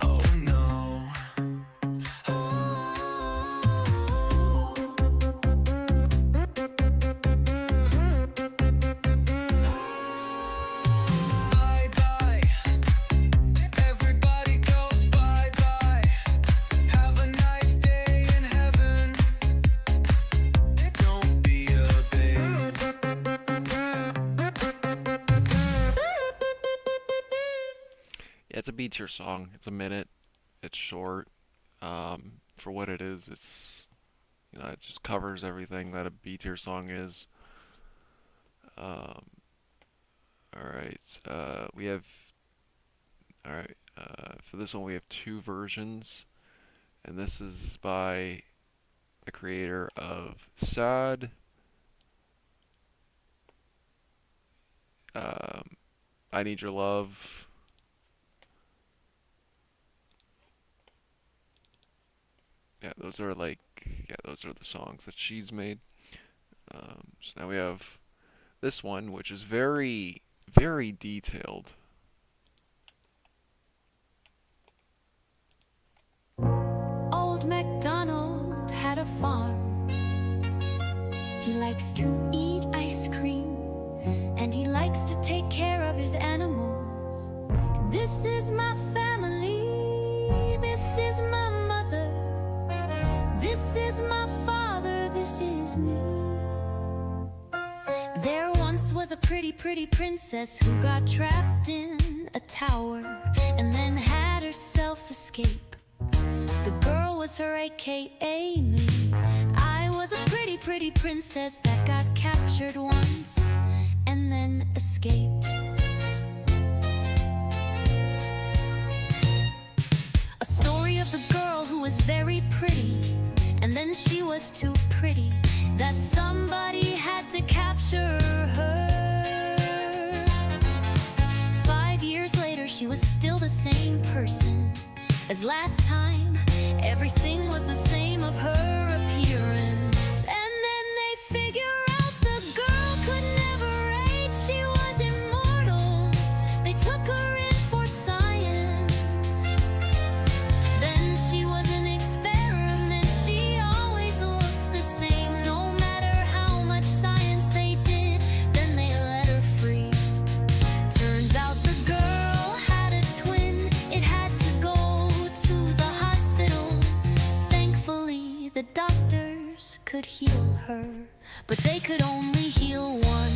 [SPEAKER 4] Oh no. Bye-bye. Everybody goes bye-bye. Have a nice day in heaven. Don't be a babe.
[SPEAKER 1] Yeah, it's a B tier song. It's a minute. It's short. For what it is, it's, you know, it just covers everything that a B tier song is. Alright, we have, alright, for this one we have 2 versions, and this is by the creator of Sad, I Need Your Love, yeah, those are like, yeah, those are the songs that she's made. So now we have this one, which is very, very detailed.
[SPEAKER 2] Old MacDonald had a farm. He likes to eat ice cream, and he likes to take care of his animals. This is my family, this is my mother, this is my father, this is me. There once was a pretty, pretty princess who got trapped in a tower and then had herself escape. The girl was her AKA me. I was a pretty, pretty princess that got captured once and then escaped. A story of the girl who was very pretty, and then she was too pretty that somebody had to capture her. 5 years later, she was still the same person as last time. Everything was the same of her appearance. And then they figure out the girl could never age. She was immortal. They took her in for science. Then she was an experiment. She always looked the same, no matter how much science they did. Then they let her free. Turns out the girl had a twin. It had to go to the hospital. Thankfully, the doctors could heal her, but they could only heal one.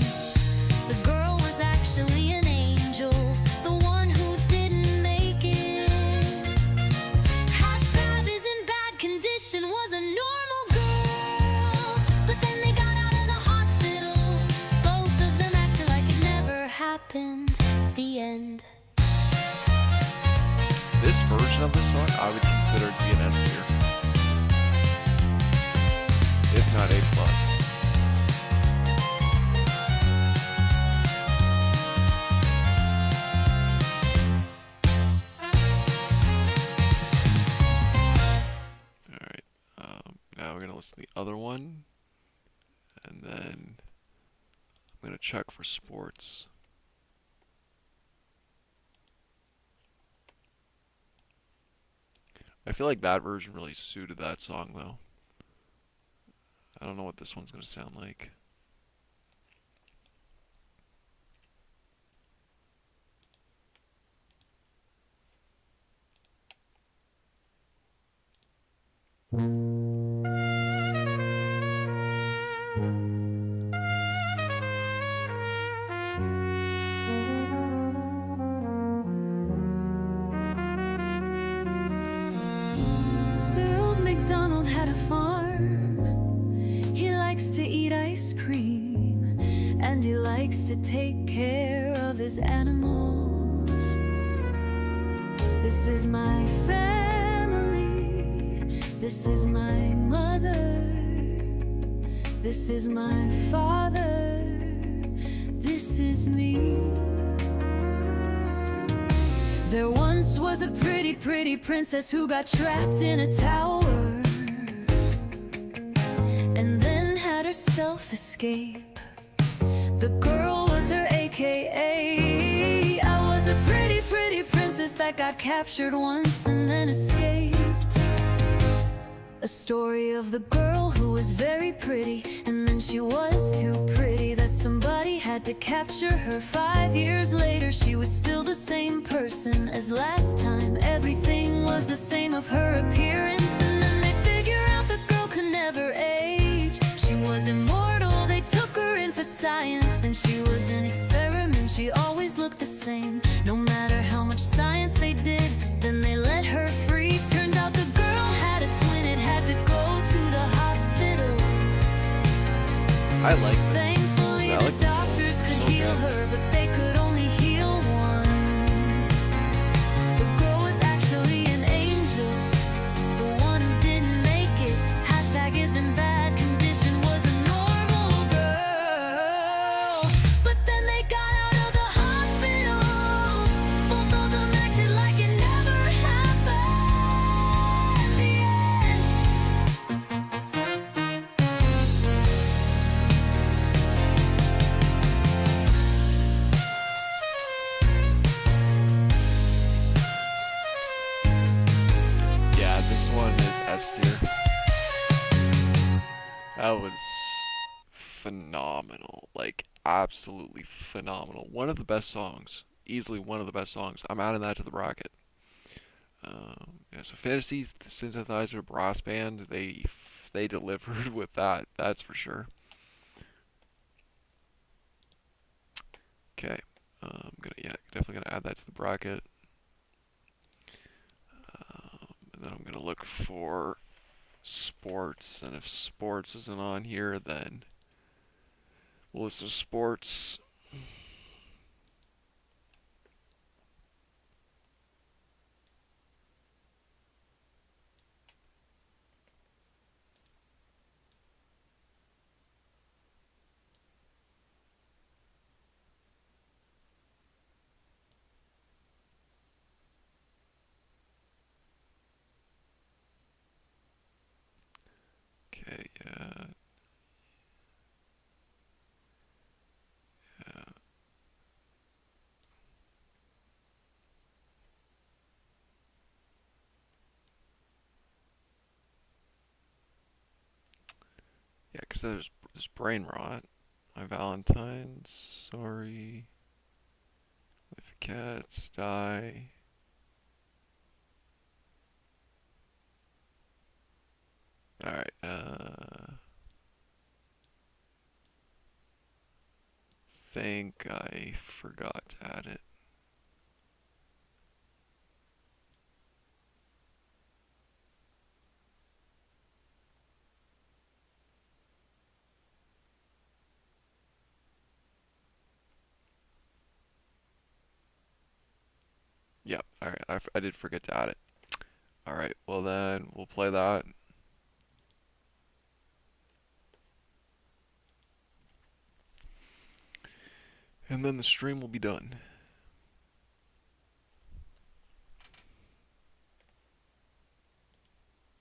[SPEAKER 2] The girl was actually an angel, the one who didn't make it. Hash is in bad condition, was a normal girl, but then they got out of the hospital. Both of them acted like it never happened. The end.
[SPEAKER 1] This version of the song I would consider to be an S tier, if not A plus. Alright, now we're gonna listen to the other one, and then I'm gonna check for sports. I feel like that version really suited that song though. I don't know what this one's gonna sound like.
[SPEAKER 2] Bill McDonald had a farm. He likes to eat ice cream, and he likes to take care of his animals. This is my family. This is my mother. This is my father. This is me. There once was a pretty, pretty princess who got trapped in a tower and then had herself escape. The girl was her AKA. I was a pretty, pretty princess that got captured once and then escaped. A story of the girl who was very pretty, and then she was too pretty that somebody had to capture her. 5 years later, she was still the same person as last time. Everything was the same of her appearance. And then they figure out the girl could never age. She was immortal. They took her in for science. Then she was an experiment. She always looked the same, no matter how much science they did. Then they let her free. Turns out the girl had a twin. It had to go to the hospital.
[SPEAKER 1] I like this.
[SPEAKER 2] Thankfully,
[SPEAKER 1] I
[SPEAKER 2] the
[SPEAKER 1] like this song.
[SPEAKER 2] doctors could
[SPEAKER 1] Okay.
[SPEAKER 2] heal her, but they could only heal one. The girl was actually an angel, the one who didn't make it. Hashtag is in bad condition, was a normal girl, but then they got out of the hospital. Both of them acted like it never happened. The end.
[SPEAKER 1] Yeah, this one is S tier. That was phenomenal. Like, absolutely phenomenal. One of the best songs. Easily one of the best songs. I'm adding that to the bracket. Yeah, so Fantasy's the synthesizer brass band, they delivered with that, that's for sure. Okay. Definitely gonna add that to the bracket. And then I'm gonna look for sports, and if sports isn't on here, then we'll listen to sports. Okay, yeah. Yeah. Yeah, because there's brain rot. My Valentine's, sorry. If cats die. Alright, think I forgot to add it. Yep, alright, I did forget to add it. Alright, well then, we'll play that. And then the stream will be done.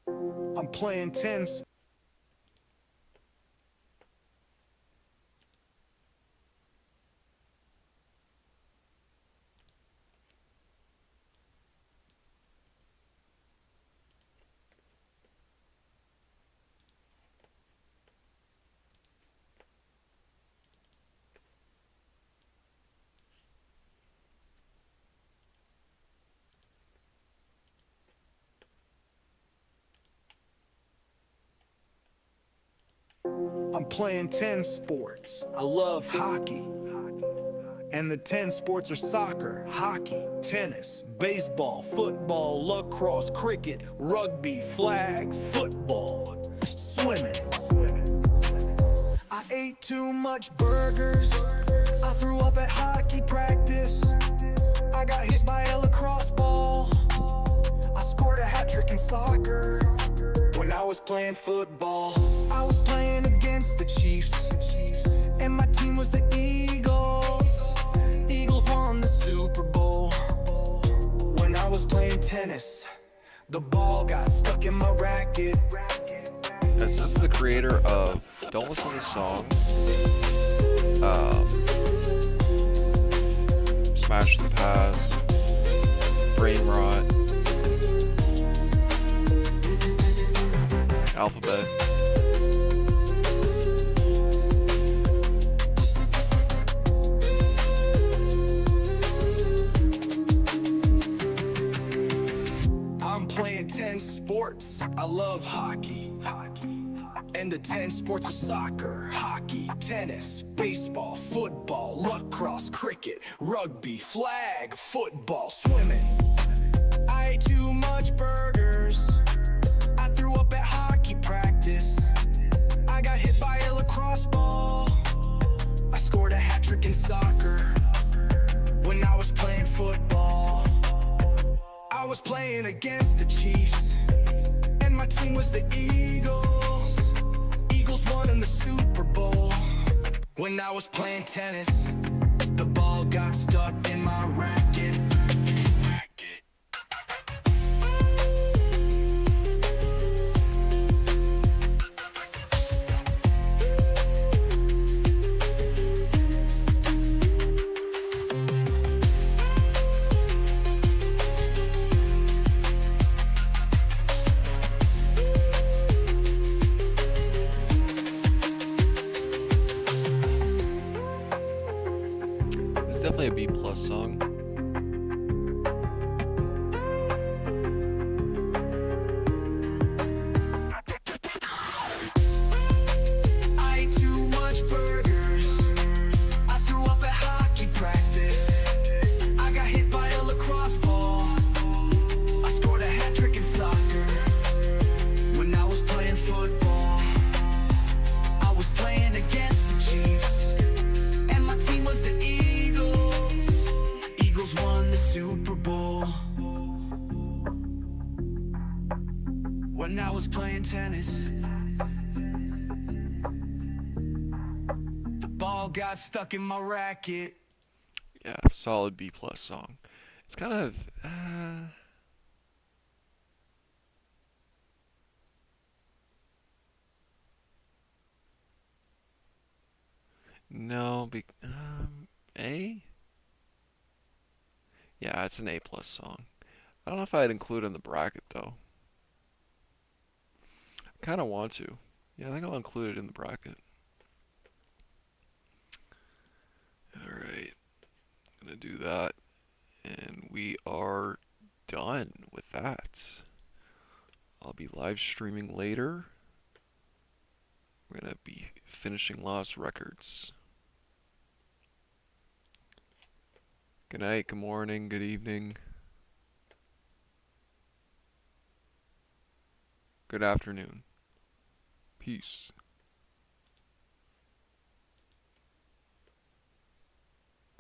[SPEAKER 8] I'm playing tense. I'm playing 10 sports. I love hockey. And the 10 sports are soccer, hockey, tennis, baseball, football, lacrosse, cricket, rugby, flag, football, swimming. I ate too much burgers. I threw up at hockey practice. I got hit by a lacrosse ball. I scored a hat trick in soccer. When I was playing football, I was playing against the Chiefs, and my team was the Eagles. Eagles won the Super Bowl. When I was playing tennis, the ball got stuck in my racket.
[SPEAKER 1] This is the creator of Don't Listen to the Song, Smash the Pass, Brain Rot, Alphabet.
[SPEAKER 8] I'm playing 10 sports. I love hockey. And the 10 sports are soccer, hockey, tennis, baseball, football, lacrosse, cricket, rugby, flag, football, swimming. I ate too much burgers. I threw up at hockey practice. I got hit by a lacrosse ball. I scored a hat trick in soccer. When I was playing football, I was playing against the Chiefs, and my team was the Eagles. Eagles won in the Super Bowl. When I was playing tennis, the ball got stuck in my racket.
[SPEAKER 1] It's definitely a B+ song.
[SPEAKER 8] I ate too much burgers. I threw up at hockey practice.
[SPEAKER 4] this. The ball got stuck in my racket.
[SPEAKER 1] Yeah, solid B plus song. It's kind of no, A? Yeah, it's an A plus song. I don't know if I'd include it in the bracket though. I kind of want to. Yeah, I think I'll include it in the bracket. Alright, gonna do that. And we are done with that. I'll be live streaming later. We're gonna be finishing Lost Records. Good night, good morning, good evening. Good afternoon. Peace.